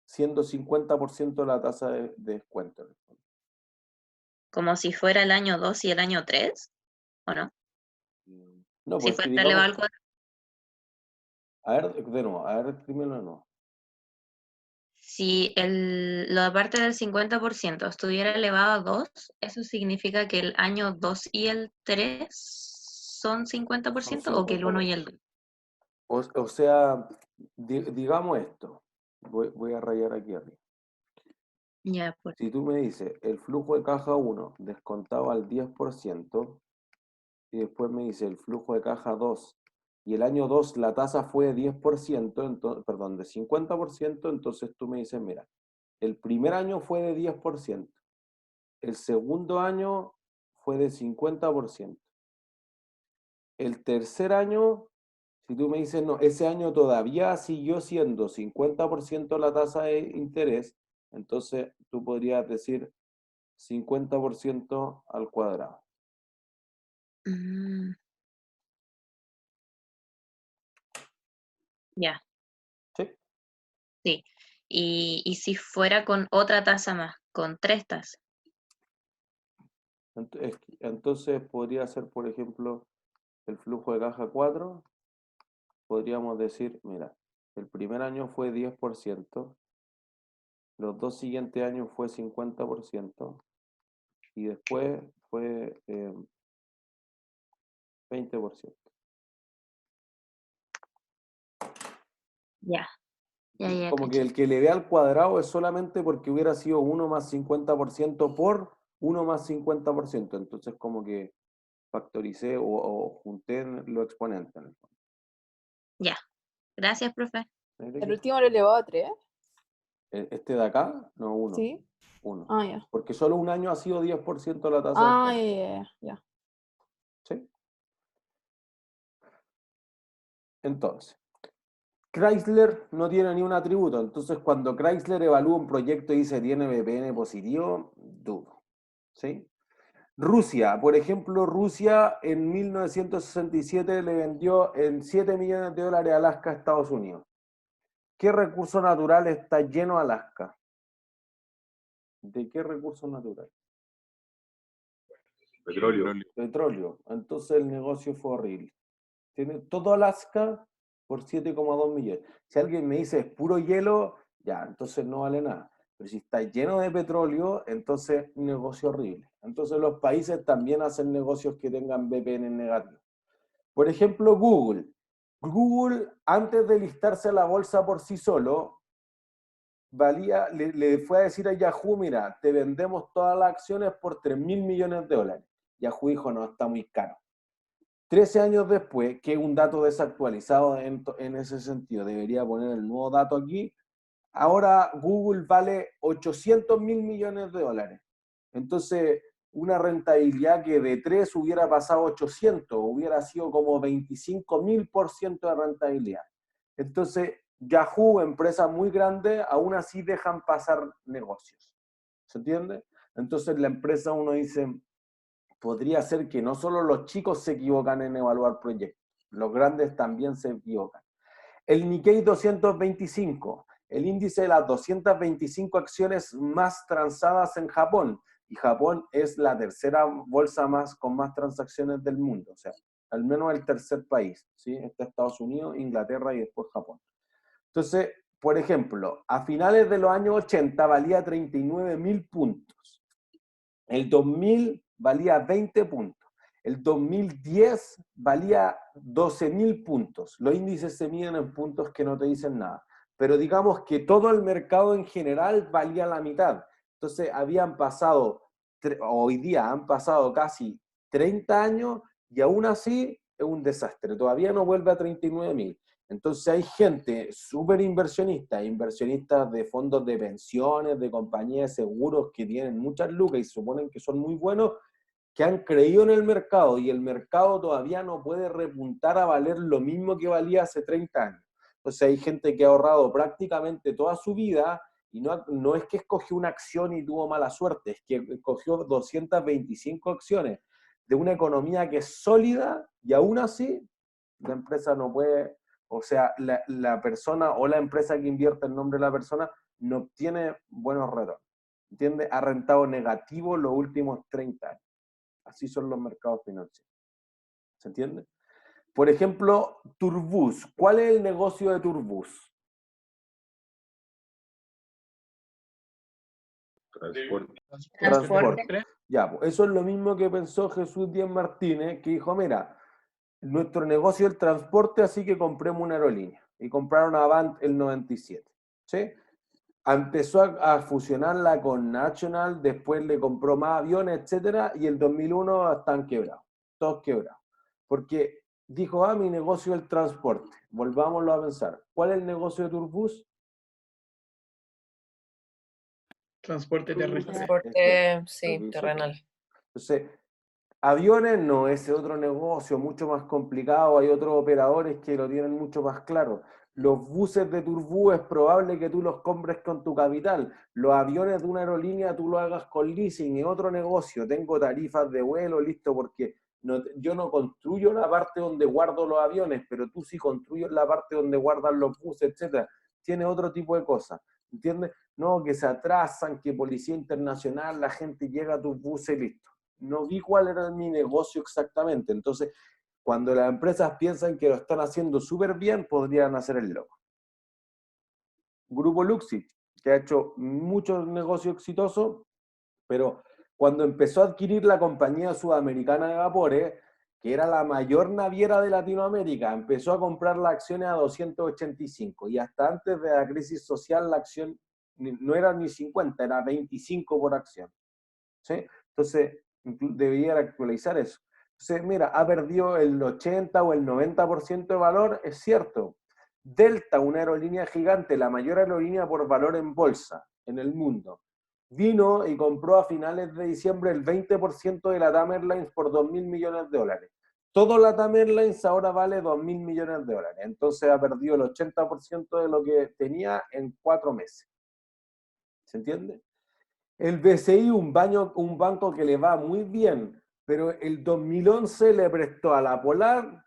siendo 50% la tasa de descuento. Como si fuera el año 2 y el año 3, ¿o no? No, Si pues fuera elevado al cuadrado. A ver, de nuevo, a ver, dímelo de nuevo. Si la parte del 50% estuviera elevado a 2, ¿eso significa que el año 2 y el 3 son 50% o que el 1 y el 2? O sea, digamos esto. Voy a rayar aquí arriba. Ya, pues. Si tú me dices el flujo de caja 1 descontado al 10%, y después me dice el flujo de caja 2, y el año 2 la tasa fue de 10%, perdón, de 50%, entonces tú me dices, mira, el primer año fue de 10%, el segundo año fue de 50%, el tercer año, si tú me dices, no, ese año todavía siguió siendo 50% la tasa de interés, entonces tú podrías decir 50% al cuadrado. Mm, ya, ¿Sí? sí. Y si fuera con otra tasa más, con 3 tasas. Entonces podría ser, por ejemplo, el flujo de caja 4. Podríamos decir, mira, el primer año fue 10%, los 2 siguientes años fue 50%, y después fue 20%. Ya, ya, Como que caché. el que le dé al cuadrado es solamente porque hubiera sido 1 más 50% por 1 más 50%. Entonces como que factoricé o junté los exponentes en el fondo. Ya. Gracias, profe. El último lo elevado a 3. Este de acá, no, 1. Sí. 1. Ah, ya. Porque solo un año ha sido 10% la tasa de Ah, descuento. ya. ¿Sí? Entonces, Chrysler no tiene ni un atributo. Entonces, cuando Chrysler evalúa un proyecto y dice tiene BPN positivo, dudo. ¿Sí? Rusia, por ejemplo, Rusia en 1967 le vendió en 7 millones de dólares a Alaska a Estados Unidos. ¿Qué recurso natural está lleno Alaska? ¿De qué recurso natural? Petróleo. Petróleo. Entonces el negocio fue horrible. Tiene todo Alaska por 7,2 millones. Si alguien me dice es puro hielo, ya, entonces no vale nada. Pero si está lleno de petróleo, entonces negocio horrible. Entonces los países también hacen negocios que tengan VPN negativo. Por ejemplo, Google. Google, antes de listarse a la bolsa por sí solo, le fue a decir a Yahoo, mira, te vendemos todas las acciones por 3.000 millones de dólares. Yahoo dijo, no, está muy caro. 13 años después, que es un dato desactualizado en ese sentido, debería poner el nuevo dato aquí, ahora Google vale 800 mil millones de dólares. Entonces, una rentabilidad que de 3 hubiera pasado a 800, hubiera sido como 25.000% de rentabilidad. Entonces, Yahoo, empresa muy grande, aún así dejan pasar negocios. ¿Se entiende? Entonces, la empresa, uno dice, podría ser que no solo los chicos se equivocan en evaluar proyectos, los grandes también se equivocan. El Nikkei 225, el índice de las 225 acciones más transadas en Japón, y Japón es la tercera bolsa con más transacciones del mundo, o sea, al menos el tercer país, ¿sí? Está Estados Unidos, Inglaterra y después Japón. Entonces, por ejemplo, a finales de los años 80 valía 39.000 puntos. El 2000 valía 20 puntos. El 2010 valía 12.000 puntos. Los índices se miden en puntos que no te dicen nada. Pero digamos que todo el mercado en general valía la mitad. Entonces hoy día han pasado casi 30 años y aún así es un desastre. Todavía no vuelve a 39.000. Entonces hay gente súper inversionista, inversionistas de fondos de pensiones, de compañías de seguros que tienen muchas lucas y suponen que son muy buenos, que han creído en el mercado y el mercado todavía no puede repuntar a valer lo mismo que valía hace 30 años. Entonces hay gente que ha ahorrado prácticamente toda su vida y no es que escogió una acción y tuvo mala suerte, es que escogió 225 acciones de una economía que es sólida y aún así la empresa no puede, o sea, la persona o la empresa que invierte en nombre de la persona no obtiene buenos retornos. ¿Entiendes? Ha rentado negativo los últimos 30 años. Así son los mercados financieros. ¿Se entiende? Por ejemplo, Turbus. ¿Cuál es el negocio de Turbus? Transporte. Transporte. Ya, pues eso es lo mismo que pensó Jesús Díaz Martínez, que dijo, mira, nuestro negocio es el transporte, así que compremos una aerolínea. Y compraron Avant el 97. ¿Sí? Empezó a fusionarla con National, después le compró más aviones, etcétera, y el 2001 están quebrados, todos quebrados. Porque dijo, mi negocio es el transporte. Volvámoslo a pensar. ¿Cuál es el negocio de Turbus? Transporte terrestre. Transporte, sí, Servicio. terrenal. Entonces, aviones no, ese es otro negocio mucho más complicado, hay otros operadores que lo tienen mucho más claro. Los buses de Turbus es probable que tú los compres con tu capital. Los aviones de una aerolínea tú lo hagas con leasing, es otro negocio. Tengo tarifas de vuelo, listo, porque yo no construyo la parte donde guardo los aviones, pero tú sí construyes la parte donde guardan los buses, etcétera. Tiene otro tipo de cosas, ¿entiendes? No, que se atrasan, que Policía Internacional, la gente llega a tus buses, listo. No vi cuál era mi negocio exactamente. Entonces, cuando las empresas piensan que lo están haciendo súper bien, podrían hacer el loco. Grupo Luxich, que ha hecho muchos negocios exitosos, pero cuando empezó a adquirir la compañía sudamericana de vapores, que era la mayor naviera de Latinoamérica, empezó a comprar las acciones a 285 y hasta antes de la crisis social la acción no era ni 50, era 25 por acción. ¿Sí? Entonces, debería actualizar eso. Entonces, mira, ha perdido el 80 o el 90% de valor, es cierto. Delta, una aerolínea gigante, la mayor aerolínea por valor en bolsa en el mundo, vino y compró a finales de diciembre el 20% de LATAM Airlines por $2.000 millones. Todo LATAM Airlines ahora vale $2.000 millones. Entonces ha perdido el 80% de lo que tenía en 4 meses. ¿Se entiende? El BCI, un banco que le va muy bien, pero el 2011 le prestó a la Polar,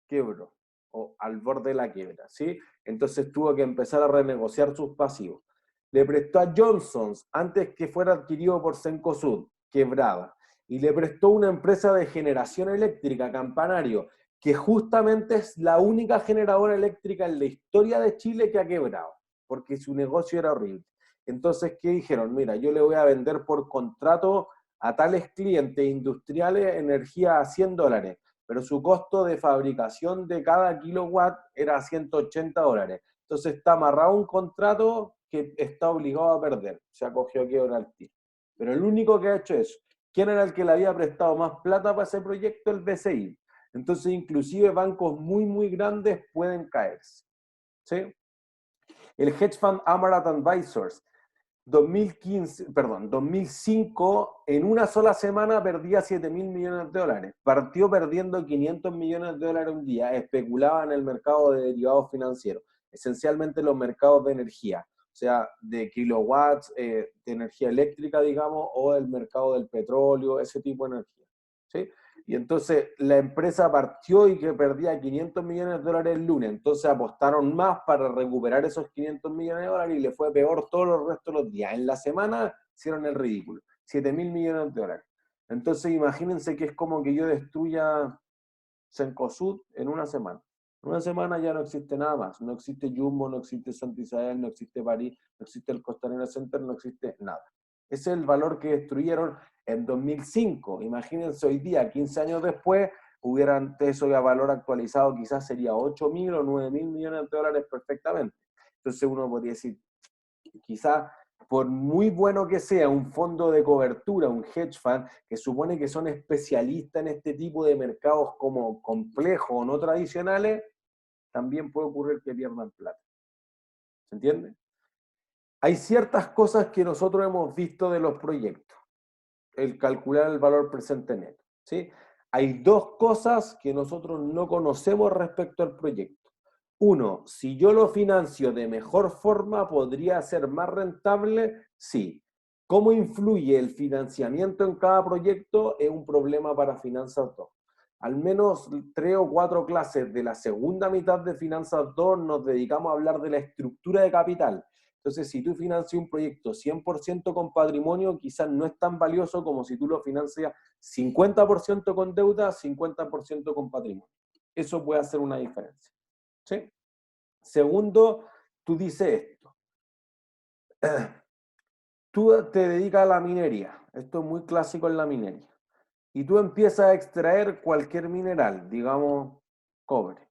quebró, o al borde de la quiebra, ¿sí? Entonces tuvo que empezar a renegociar sus pasivos. Le prestó a Johnson's antes que fuera adquirido por Cencosud, quebrada. Y le prestó una empresa de generación eléctrica, Campanario, que justamente es la única generadora eléctrica en la historia de Chile que ha quebrado, porque su negocio era horrible. Entonces, ¿qué dijeron? Mira, yo le voy a vender por contrato a tales clientes industriales energía a $100, pero su costo de fabricación de cada kilowatt era $180. Entonces está amarrado un contrato que está obligado a perder. Se acogió a quiebra al tiro. Pero el único que ha hecho eso. ¿Quién era el que le había prestado más plata para ese proyecto? El BCI. Entonces, inclusive bancos muy, muy grandes pueden caerse. ¿Sí? El hedge fund Amaranth Advisors, 2005, en una sola semana perdía $7.000 millones. Partió perdiendo $500 millones un día. Especulaba en el mercado de derivados financieros, esencialmente los mercados de energía, o sea, de kilowatts, de energía eléctrica, digamos, o el mercado del petróleo, ese tipo de energía. ¿Sí? Y entonces la empresa partió y que perdía $500 millones el lunes. Entonces apostaron más para recuperar esos $500 millones y le fue peor todos los restos de los días. En la semana hicieron el ridículo. $7.000 millones. Entonces imagínense que es como que yo destruya Cencosud en una semana. En una semana ya no existe nada más. No existe Jumbo, no existe Santa Isabel, no existe París, no existe el Costanera Center, no existe nada. Ese es el valor que destruyeron en 2005. Imagínense hoy día, 15 años después, hubieran eso a valor actualizado, quizás sería 8.000 o 9.000 millones de dólares perfectamente. Entonces uno podría decir, quizás por muy bueno que sea un fondo de cobertura, un hedge fund, que supone que son especialistas en este tipo de mercados como complejos o no tradicionales, también puede ocurrir que pierdan plata. ¿Se entiende? Hay ciertas cosas que nosotros hemos visto de los proyectos, el calcular el valor presente neto, ¿sí? Hay dos cosas que nosotros no conocemos respecto al proyecto. Uno, si yo lo financio de mejor forma, ¿podría ser más rentable? Sí. ¿Cómo influye el financiamiento en cada proyecto? Es un problema para Finanzas 2. Al menos 3 o 4 clases de la segunda mitad de Finanzas 2 nos dedicamos a hablar de la estructura de capital. Entonces, si tú financias un proyecto 100% con patrimonio, quizás no es tan valioso como si tú lo financias 50% con deuda, 50% con patrimonio. Eso puede hacer una diferencia. ¿Sí? Segundo, tú dices esto. Tú te dedicas a la minería. Esto es muy clásico en la minería. Y tú empiezas a extraer cualquier mineral, digamos cobre.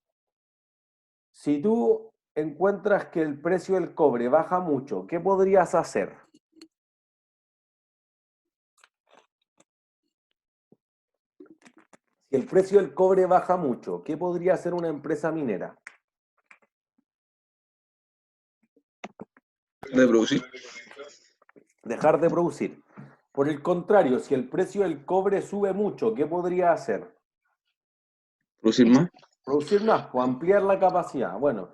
Si tú encuentras que el precio del cobre baja mucho, ¿qué podrías hacer? Si el precio del cobre baja mucho, ¿qué podría hacer una empresa minera? De producir. Dejar de producir. Por el contrario, si el precio del cobre sube mucho, ¿qué podría hacer? Producir más. Producir más, o ampliar la capacidad. Bueno,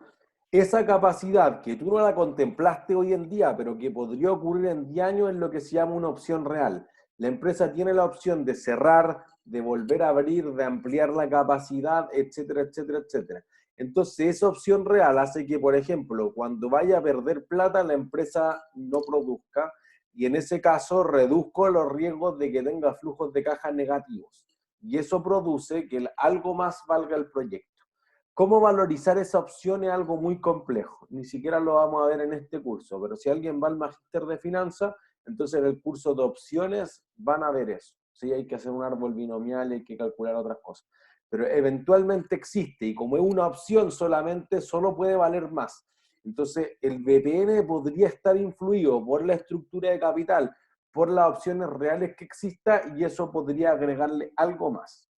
esa capacidad que tú no la contemplaste hoy en día, pero que podría ocurrir en 10 años, es lo que se llama una opción real. La empresa tiene la opción de cerrar, de volver a abrir, de ampliar la capacidad, etcétera, etcétera, etcétera. Entonces, esa opción real hace que, por ejemplo, cuando vaya a perder plata, la empresa no produzca, y en ese caso reduzco los riesgos de que tenga flujos de caja negativos. Y eso produce que algo más valga el proyecto. ¿Cómo valorizar esa opción? Es algo muy complejo. Ni siquiera lo vamos a ver en este curso, pero si alguien va al Magíster de Finanzas, entonces en el curso de opciones van a ver eso. Sí, hay que hacer un árbol binomial, hay que calcular otras cosas. Pero eventualmente existe, y como es una opción solamente, solo puede valer más. Entonces, el BPN podría estar influido por la estructura de capital, por las opciones reales que exista, y eso podría agregarle algo más.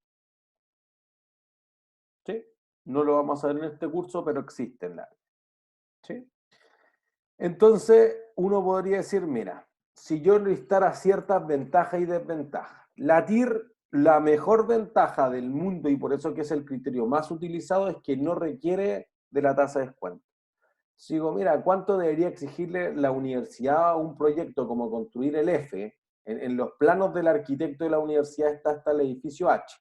¿Sí? No lo vamos a ver en este curso, pero existe en la área. ¿Sí? Entonces, uno podría decir, mira, si yo listara ciertas ventajas y desventajas, la TIR, la mejor ventaja del mundo, y por eso que es el criterio más utilizado, es que no requiere de la tasa de descuento. Si digo, mira, ¿cuánto debería exigirle la universidad a un proyecto como construir el F? En los planos del arquitecto de la universidad está hasta el edificio H,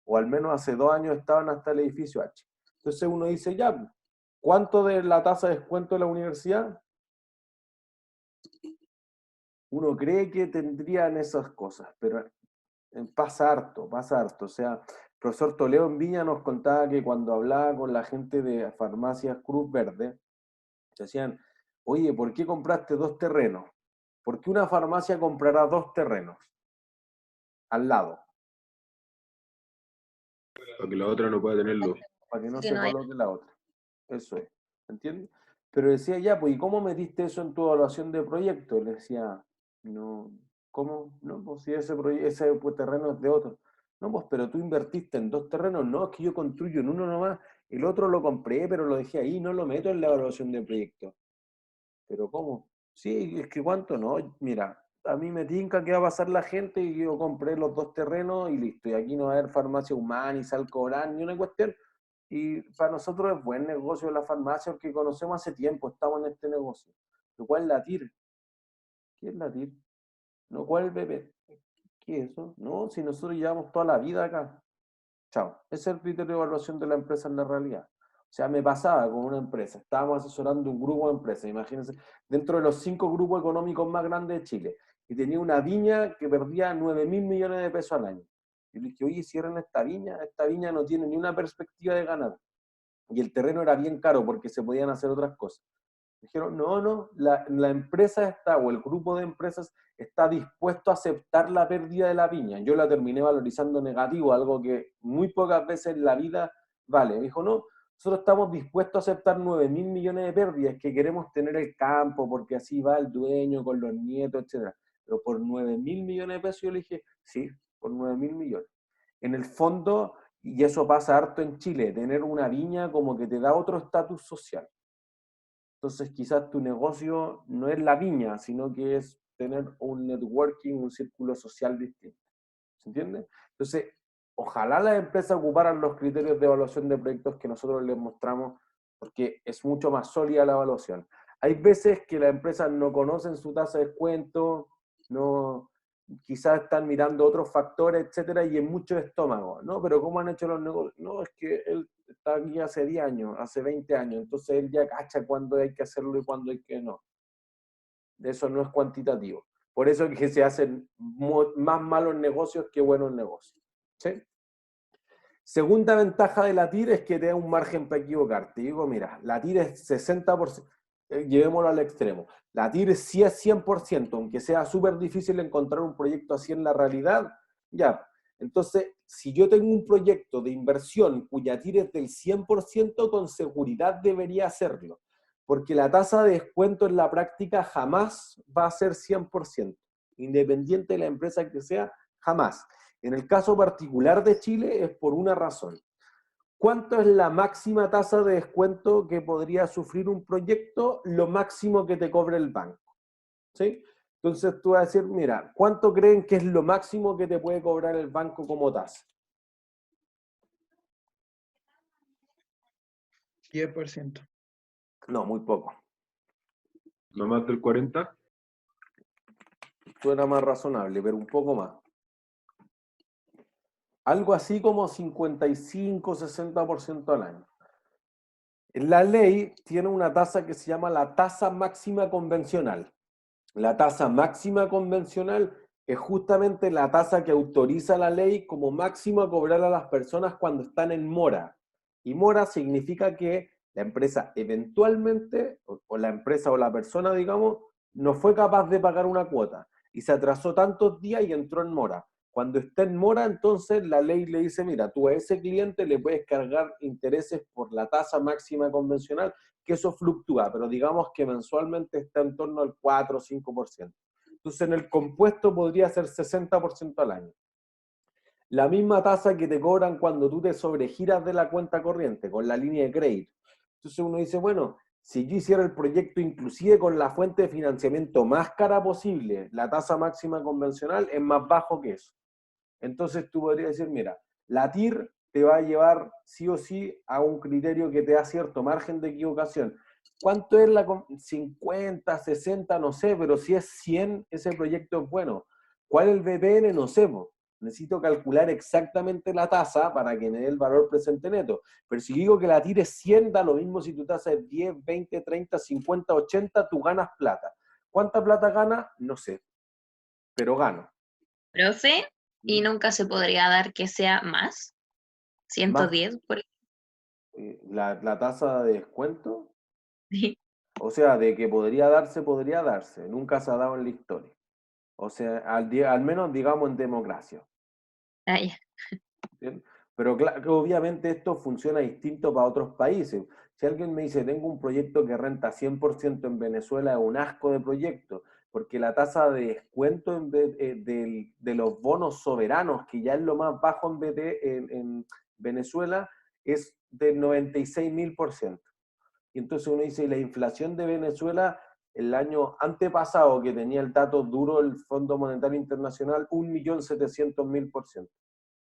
o al menos hace 2 años estaban hasta el edificio H. Entonces uno dice, ya, ¿cuánto de la tasa de descuento de la universidad? Uno cree que tendrían esas cosas, pero pasa harto, pasa harto. O sea, el profesor Toledo en Viña nos contaba que cuando hablaba con la gente de farmacias Cruz Verde, decían, oye, ¿por qué compraste 2 terrenos? ¿Por qué una farmacia comprará 2 terrenos al lado? Para que la otra no pueda tenerlo. Para que no Que se no hay- coloque la otra. Eso es. ¿Entiendes? Pero decía, ya, pues, ¿y cómo metiste eso en tu evaluación de proyecto? Le decía, no, ¿cómo? No, pues si ese pues, terreno es de otro. No, pues, pero tú invertiste en 2 terrenos. No, es que yo construyo en uno nomás. El otro lo compré, pero lo dejé ahí, no lo meto en la evaluación de proyecto. ¿Pero cómo? Sí, es que ¿cuánto? No, mira, a mí me tinca que va a pasar la gente y yo compré los 2 terrenos y listo. Y aquí no va a haber farmacia humana, ni Salcobrán, ni una cuestión. Y para nosotros es buen negocio la farmacia porque conocemos hace tiempo, estamos en este negocio. ¿Pero cuál es la TIR? ¿Qué es la TIR? ¿No cuál es el BP? ¿Qué es eso? No, si nosotros llevamos toda la vida acá. Chao. Ese es el criterio de evaluación de la empresa en la realidad. O sea, me pasaba con una empresa, estábamos asesorando un grupo de empresas, imagínense, dentro de los 5 grupos económicos más grandes de Chile, y tenía una viña que perdía 9.000 millones de pesos al año. Y le dije, oye, cierren esta viña no tiene ni una perspectiva de ganar. Y el terreno era bien caro porque se podían hacer otras cosas. Dijeron, no, la empresa está, o el grupo de empresas está dispuesto a aceptar la pérdida de la viña. Yo la terminé valorizando negativo, algo que muy pocas veces en la vida vale. Me dijo, no, nosotros estamos dispuestos a aceptar 9.000 millones de pérdidas, que queremos tener el campo, porque así va el dueño con los nietos, etc. Pero por 9.000 millones de pesos yo le dije, sí, por 9.000 millones. En el fondo, y eso pasa harto en Chile, tener una viña como que te da otro estatus social. Entonces quizás tu negocio no es la viña, sino que es tener un networking, un círculo social distinto. ¿Se entiende? Entonces, ojalá las empresas ocuparan los criterios de evaluación de proyectos que nosotros les mostramos, porque es mucho más sólida la evaluación. Hay veces que las empresas no conocen su tasa de descuento, no, quizás están mirando otros factores, etcétera, y en mucho estómago, ¿no? Pero ¿cómo han hecho los negocios? No, es que él está aquí hace 10 años, hace 20 años, entonces él ya cacha cuándo hay que hacerlo y cuándo hay que no. Eso no es cuantitativo. Por eso es que se hacen más malos negocios que buenos negocios. ¿Sí? Segunda ventaja de la TIR es que te da un margen para equivocarte. Digo, mira, la TIR es 60%, llevémoslo al extremo. La TIR sí es 100%, aunque sea súper difícil encontrar un proyecto así en la realidad, ya. Entonces, si yo tengo un proyecto de inversión cuya TIR es del 100%, con seguridad debería hacerlo, porque la tasa de descuento en la práctica jamás va a ser 100%, independiente de la empresa que sea, jamás. En el caso particular de Chile es por una razón. ¿Cuánto es la máxima tasa de descuento que podría sufrir un proyecto? Lo máximo que te cobre el banco. ¿Sí? Entonces tú vas a decir, mira, ¿cuánto creen que es lo máximo que te puede cobrar el banco como tasa? 10%. No, muy poco. ¿No más del 40%? Suena más razonable, pero un poco más. Algo así como 55-60% al año. La ley tiene una tasa que se llama la tasa máxima convencional. La tasa máxima convencional es justamente la tasa que autoriza la ley como máximo a cobrar a las personas cuando están en mora. Y mora significa que la empresa eventualmente, o la empresa o la persona, digamos, no fue capaz de pagar una cuota y se atrasó tantos días y entró en mora. Cuando está en mora, entonces la ley le dice, mira, tú a ese cliente le puedes cargar intereses por la tasa máxima convencional, que eso fluctúa, pero digamos que mensualmente está en torno al 4 o 5%. Entonces en el compuesto podría ser 60% al año. La misma tasa que te cobran cuando tú te sobregiras de la cuenta corriente, con la línea de crédito. Entonces uno dice, bueno, si yo hiciera el proyecto inclusive con la fuente de financiamiento más cara posible, la tasa máxima convencional es más bajo que eso. Entonces tú podrías decir, mira, la TIR te va a llevar sí o sí a un criterio que te da cierto margen de equivocación. ¿Cuánto es la 50, 60? No sé, pero si es 100, ese proyecto es bueno. ¿Cuál es el BPN? No sé, necesito calcular exactamente la tasa para que me dé el valor presente neto. Pero si digo que la TIR es 100, da lo mismo si tu tasa es 10, 20, 30, 50, 80, tú ganas plata. ¿Cuánta plata ganas? No sé, pero gano. Profe, ¿y nunca se podría dar que sea más? Más 110, por la tasa de descuento, ejemplo. o sea, de que podría darse, nunca se ha dado en la historia. O sea, al menos digamos en democracia. Ah, ya. ¿Bien? Pero obviamente esto funciona distinto para otros países. Si alguien me dice, tengo un proyecto que renta 100% en Venezuela, es un asco de proyecto, porque la tasa de descuento de los bonos soberanos, que ya es lo más bajo en Venezuela, es del 96.000%. Y entonces uno dice, la inflación de Venezuela el año antepasado, que tenía el dato duro el Fondo Monetario Internacional, 1.700.000%.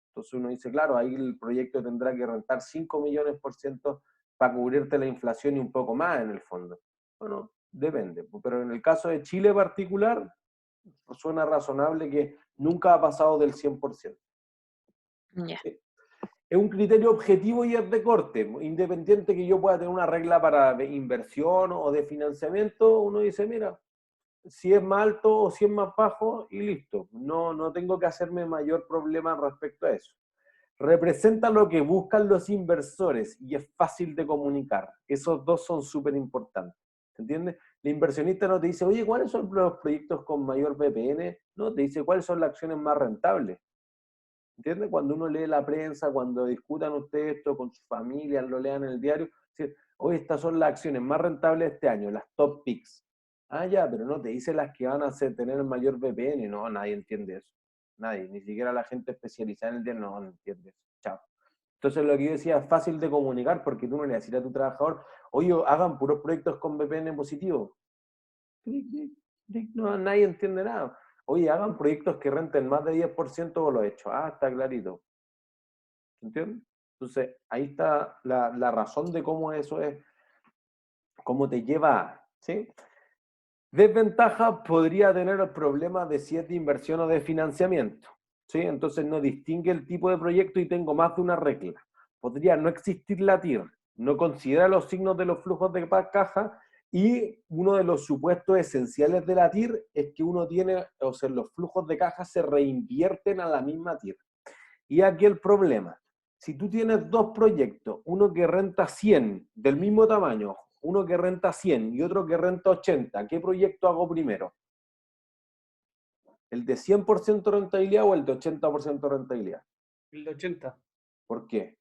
Entonces uno dice, claro, ahí el proyecto tendrá que rentar 5 millones% para cubrirte la inflación y un poco más en el fondo. Bueno, depende. Pero en el caso de Chile particular, suena razonable que nunca ha pasado del 100%. Ya. Es un criterio objetivo y es de corte. Independiente que yo pueda tener una regla para inversión o de financiamiento, uno dice, mira, si es más alto o si es más bajo y listo. No tengo que hacerme mayor problema respecto a eso. Representa lo que buscan los inversores y es fácil de comunicar. Esos dos son súper importantes. ¿Entiendes? El inversionista no te dice, oye, ¿cuáles son los proyectos con mayor BPN? No, te dice, ¿cuáles son las acciones más rentables? ¿Entiendes? Cuando uno lee la prensa, cuando discutan ustedes esto con su familia, lo lean en el diario, dice, oye, estas son las acciones más rentables de este año, las top picks. Ah, ya, pero no te dice las que van a tener el mayor BPN. No, nadie entiende eso. Nadie, ni siquiera la gente especializada en el diario, no entiende eso. Chao. Entonces lo que yo decía es fácil de comunicar porque tú no le decís a tu trabajador, oye, hagan puros proyectos con BPN positivo. No, nadie entiende nada. Oye, hagan proyectos que renten más de 10% o lo he hecho. Ah, está clarito. ¿Entiendes? Entonces, ahí está la razón de cómo eso es, cómo te lleva, ¿sí? Desventaja podría tener el problema de si es de inversión o de financiamiento, ¿sí? Entonces no distingue el tipo de proyecto y tengo más de una regla. Podría no existir la TIR, no considera los signos de los flujos de caja y uno de los supuestos esenciales de la TIR es que uno tiene, o sea, los flujos de caja se reinvierten a la misma TIR. Y aquí el problema, Si tú tienes dos proyectos, uno que renta 100 del mismo tamaño, uno que renta 100 y otro que renta 80, ¿qué proyecto hago primero? ¿El de 100% rentabilidad o el de 80% rentabilidad? El de 80. ¿Por qué?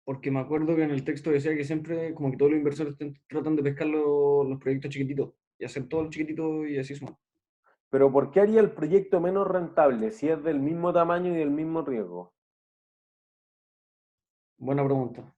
Porque me acuerdo que en el texto decía que siempre, como que todos los inversores tratan de pescar los proyectos chiquititos y hacer todo el chiquitito y así son. Pero ¿por qué haría el proyecto menos rentable si es del mismo tamaño y del mismo riesgo? Buena pregunta.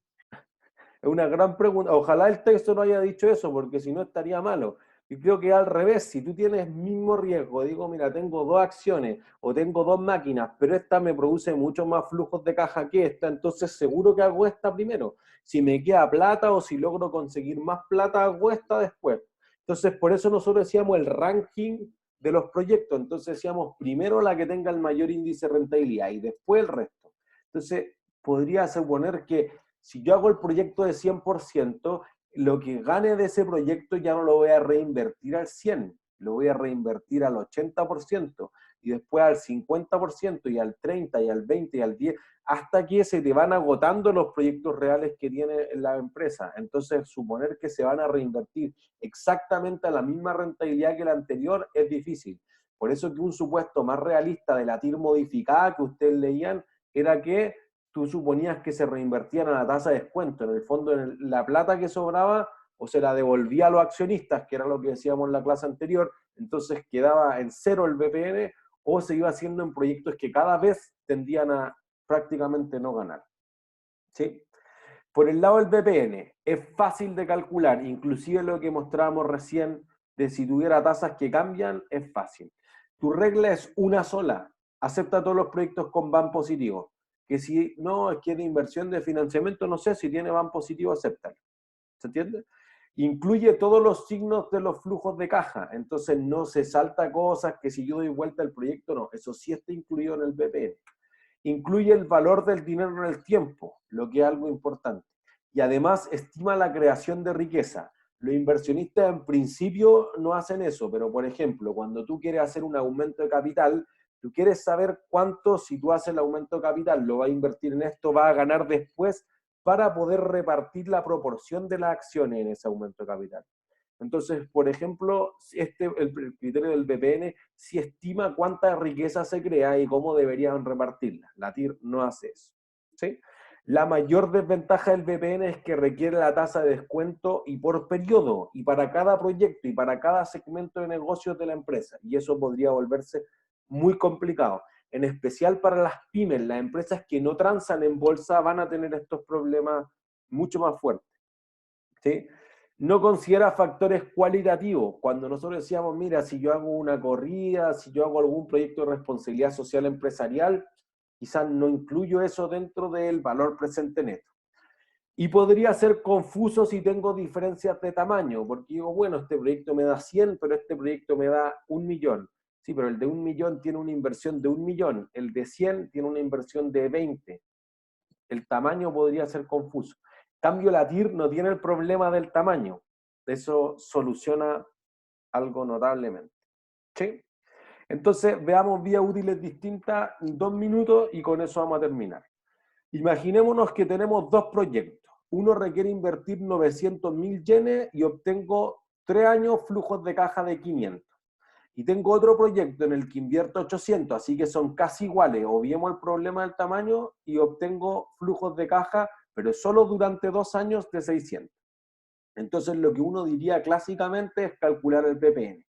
Es una gran pregunta. Ojalá el texto no haya dicho eso, porque si no estaría malo. Y creo que al revés, si tú tienes mismo riesgo, digo, mira, tengo dos acciones o tengo dos máquinas, pero esta me produce mucho más flujos de caja que esta, entonces seguro que hago esta primero. Si me queda plata o si logro conseguir más plata, hago esta después. Entonces, por eso nosotros decíamos el ranking de los proyectos. Entonces decíamos primero la que tenga el mayor índice de rentabilidad y después el resto. Entonces, podría suponer que si yo hago el proyecto de 100%, lo que gane de ese proyecto ya no lo voy a reinvertir al 100%, lo voy a reinvertir al 80% y después al 50% y al 30% y al 20% y al 10%, hasta que se te van agotando los proyectos reales que tiene la empresa. Entonces, suponer que se van a reinvertir exactamente a la misma rentabilidad que la anterior es difícil. Por eso que un supuesto más realista de la TIR modificada que ustedes leían era que tú suponías que se reinvertían a la tasa de descuento. En el fondo, la plata que sobraba o se la devolvía a los accionistas, que era lo que decíamos en la clase anterior, entonces quedaba en cero el BPN, o se iba haciendo en proyectos que cada vez tendían a prácticamente no ganar. ¿Sí? Por el lado del BPN, es fácil de calcular, inclusive lo que mostrábamos recién, de si tuviera tasas que cambian, es fácil. Tu regla es una sola, acepta todos los proyectos con BAN positivo. Que si no, es que de inversión de financiamiento, no sé, si tiene BAN positivo, acéptalo. ¿Se entiende? Incluye todos los signos de los flujos de caja, entonces no se salta cosas que si yo doy vuelta al proyecto, no, eso sí está incluido en el BPN. Incluye el valor del dinero en el tiempo, lo que es algo importante. Y además estima la creación de riqueza. Los inversionistas en principio no hacen eso, pero por ejemplo, cuando tú quieres hacer un aumento de capital, tú quieres saber cuánto, si tú haces el aumento de capital, lo vas a invertir en esto, vas a ganar después para poder repartir la proporción de las acciones en ese aumento de capital. Entonces, por ejemplo, el criterio del BPN sí estima cuánta riqueza se crea y cómo deberían repartirla. La TIR no hace eso. ¿Sí? La mayor desventaja del BPN es que requiere la tasa de descuento y por periodo, y para cada proyecto y para cada segmento de negocios de la empresa. Y eso podría volverse muy complicado. En especial para las pymes, las empresas que no transan en bolsa van a tener estos problemas mucho más fuertes. ¿Sí? No considera factores cualitativos. Cuando nosotros decíamos, mira, si yo hago una corrida, si yo hago algún proyecto de responsabilidad social empresarial, quizás no incluyo eso dentro del valor presente neto. Y podría ser confuso si tengo diferencias de tamaño, porque digo, bueno, este proyecto me da 100, pero este proyecto me da 1 millón. Sí, pero el de 1 millón tiene una inversión de 1 millón, el de 100 tiene una inversión de 20. El tamaño podría ser confuso. En cambio, la TIR no tiene el problema del tamaño. Eso soluciona algo notablemente. ¿Sí? Entonces, veamos vías útiles distintas en 2 minutos y con eso vamos a terminar. Imaginémonos que tenemos dos proyectos. Uno requiere invertir 900.000 yenes y obtengo 3 años flujos de caja de 500. Y tengo otro proyecto en el que invierto 800, así que son casi iguales. Obviemos el problema del tamaño y obtengo flujos de caja, pero solo durante 2 años de 600. Entonces lo que uno diría clásicamente es calcular el BPN.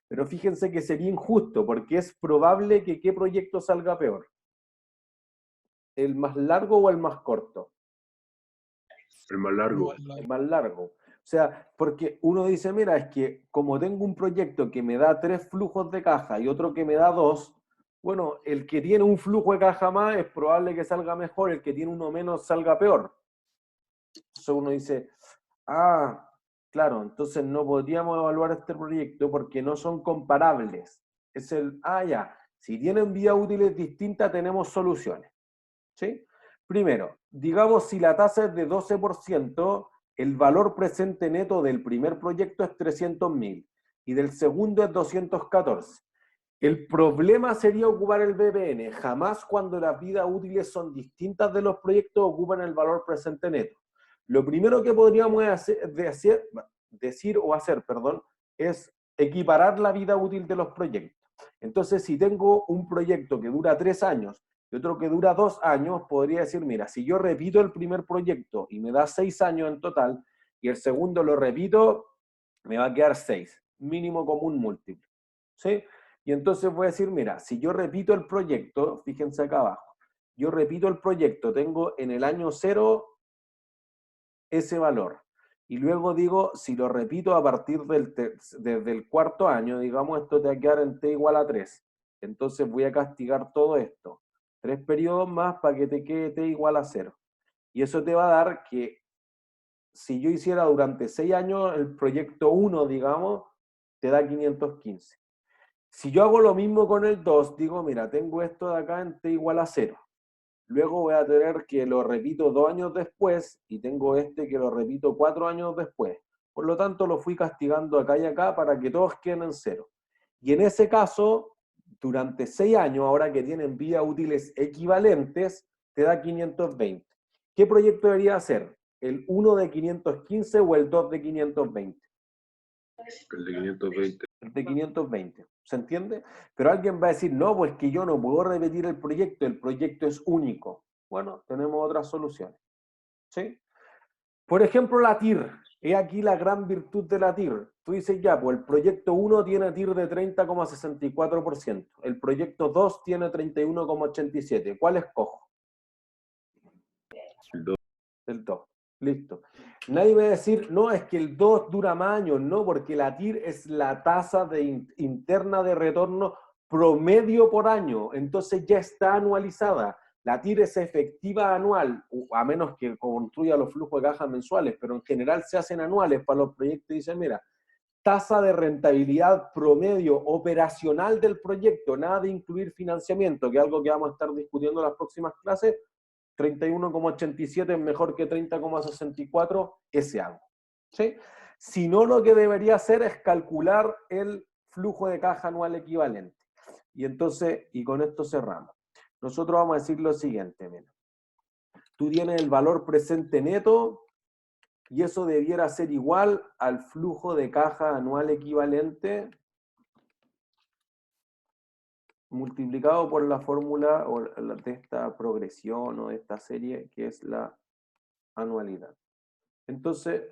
Pero fíjense que sería injusto, porque es probable que ¿qué proyecto salga peor? ¿El más largo o el más corto? El más largo. El más largo. O sea, porque uno dice, mira, es que como tengo un proyecto que me da 3 flujos de caja y otro que me da 2, bueno, el que tiene un flujo de caja más es probable que salga mejor, el que tiene uno menos salga peor. Entonces uno dice, ah, claro, entonces no podríamos evaluar este proyecto porque no son comparables. Es ya, si tienen vías útiles distintas tenemos soluciones. ¿Sí? Primero, digamos si la tasa es de 12%, el valor presente neto del primer proyecto es 300.000 y del segundo es 214. El problema sería ocupar el BPN. Jamás cuando las vidas útiles son distintas de los proyectos ocupan el valor presente neto. Lo primero que podríamos decir o hacer, es equiparar la vida útil de los proyectos. Entonces, si tengo un proyecto que dura 3 años y otro que dura 2 años, podría decir, mira, si yo repito el primer proyecto y me da 6 años en total, y el segundo lo repito, me va a quedar 6, mínimo común múltiplo. ¿Sí? Y entonces voy a decir, mira, si yo repito el proyecto, fíjense acá abajo, yo repito el proyecto, tengo en el año 0 ese valor. Y luego digo, si lo repito a partir desde el cuarto año, digamos, esto te va a quedar en t igual a 3. Entonces voy a castigar todo esto. 3 periodos más para que te quede t igual a 0. Y eso te va a dar que si yo hiciera durante 6 años el proyecto 1, digamos, te da 515. Si yo hago lo mismo con el 2, digo, mira, tengo esto de acá en t igual a 0. Luego voy a tener que lo repito 2 años después y tengo este que lo repito 4 años después. Por lo tanto, lo fui castigando acá y acá para que todos queden en 0. Y en ese caso, durante 6 años, ahora que tienen vidas útiles equivalentes, te da 520. ¿Qué proyecto debería hacer? ¿El 1 de 515 o el 2 de 520? El de 520. El de 520. ¿Se entiende? Pero alguien va a decir, no, pues que yo no puedo repetir el proyecto es único. Bueno, tenemos otras soluciones. ¿Sí? Por ejemplo, la TIR. He aquí la gran virtud de la TIR. Tú dices, ya, pues el proyecto 1 tiene TIR de 30,64%. El proyecto 2 tiene 31,87%. ¿Cuál escojo? El 2. El 2. Listo. Nadie va a decir, no, es que el 2 dura más años. No, porque la TIR es la tasa interna de retorno promedio por año. Entonces ya está anualizada. La TIR es efectiva anual, a menos que construya los flujos de caja mensuales, pero en general se hacen anuales para los proyectos y dicen, mira, tasa de rentabilidad promedio operacional del proyecto, nada de incluir financiamiento, que es algo que vamos a estar discutiendo en las próximas clases. 31,87 es mejor que 30,64, ese algo. ¿Sí? Si no, lo que debería hacer es calcular el flujo de caja anual equivalente. Y entonces, y con esto cerramos. Nosotros vamos a decir lo siguiente, mira. Tú tienes el valor presente neto y eso debiera ser igual al flujo de caja anual equivalente multiplicado por la fórmula de esta progresión o de esta serie que es la anualidad. Entonces,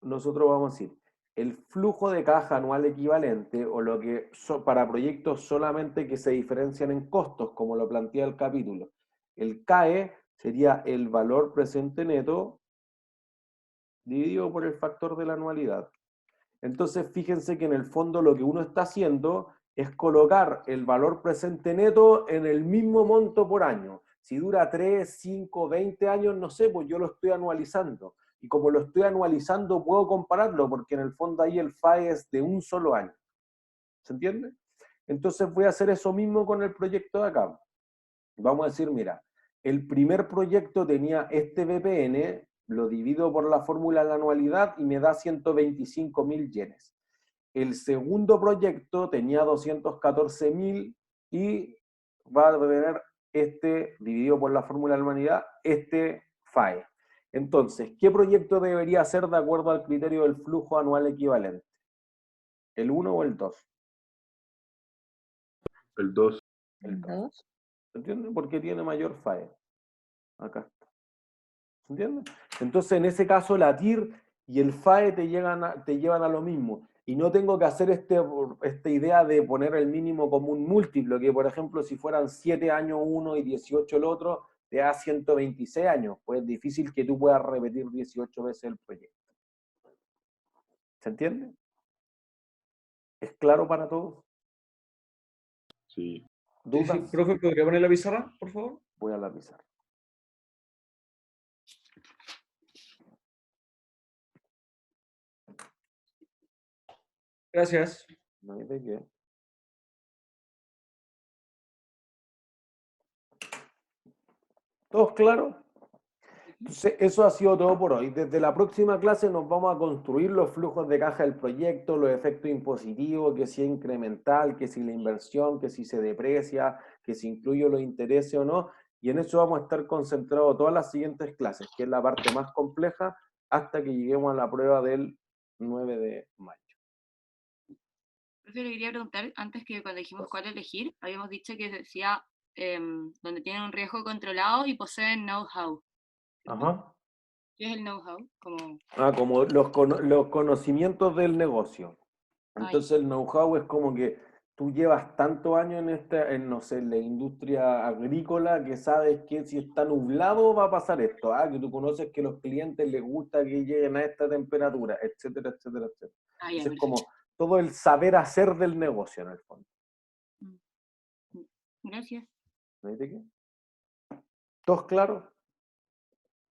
nosotros vamos a decir, el flujo de caja anual equivalente, o lo que para proyectos solamente que se diferencian en costos, como lo plantea el capítulo, el CAE sería el valor presente neto dividido por el factor de la anualidad. Entonces, fíjense que en el fondo lo que uno está haciendo es colocar el valor presente neto en el mismo monto por año. Si dura 3, 5, 20 años, no sé, pues yo lo estoy anualizando. Y como lo estoy anualizando, puedo compararlo, porque en el fondo ahí el FAE es de un solo año. ¿Se entiende? Entonces voy a hacer eso mismo con el proyecto de acá. Vamos a decir, mira, el primer proyecto tenía este BPN, lo divido por la fórmula de la anualidad y me da 125.000 yenes. El segundo proyecto tenía 214.000 y va a tener este, dividido por la fórmula de la anualidad, este FAE. Entonces, ¿qué proyecto debería ser de acuerdo al criterio del flujo anual equivalente? ¿El 1 o el 2? El 2. El 2. ¿Entienden? Porque tiene mayor FAE. Acá está. ¿Se entiende? Entonces, en ese caso, la TIR y el FAE te llevan a lo mismo. Y no tengo que hacer esta idea de poner el mínimo común múltiplo, que por ejemplo, si fueran 7 años uno y 18 el otro, te da 126 años. Pues es difícil que tú puedas repetir 18 veces el proyecto. ¿Se entiende? ¿Es claro para todos? Sí. ¿Dudas? Sí, profe, ¿podría poner la pizarra, por favor? Voy a la pizarra. Gracias. No hay de qué. ¿Todos claros? Entonces, eso ha sido todo por hoy. Desde la próxima clase nos vamos a construir los flujos de caja del proyecto, los efectos impositivos, que si es incremental, que si la inversión, que si se deprecia, que si incluye los intereses o no. Y en eso vamos a estar concentrados todas las siguientes clases, que es la parte más compleja, hasta que lleguemos a la prueba del 9 de mayo. Profe, le quería preguntar, antes que cuando dijimos cuál elegir, habíamos dicho que decía donde tienen un riesgo controlado y poseen know-how. Ajá. ¿Qué es el know-how? Como... Como los conocimientos del negocio. Ah, Entonces el know-how es como que tú llevas tantos años no sé, en la industria agrícola que sabes que si está nublado va a pasar esto, que tú conoces que a los clientes les gusta que lleguen a esta temperatura, etcétera, etcétera, etcétera. ya, Entonces es perfecto. como todo el saber hacer del negocio en el fondo. Gracias. ¿No hay de qué? ¿Todos claros?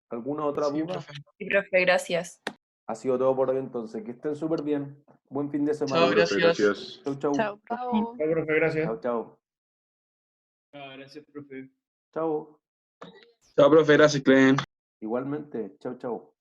¿Alguna otra Sí, duda? profe. Sí, profe, gracias. Ha sido todo por hoy entonces. Que estén súper bien. Buen fin de semana. Chao, Profe, gracias. Chau, chau. Chao. Chao, profe, gracias. Chau, chau. Gracias, profe. Chau. Chao, profe, gracias, Clen. Igualmente. Chau, chau.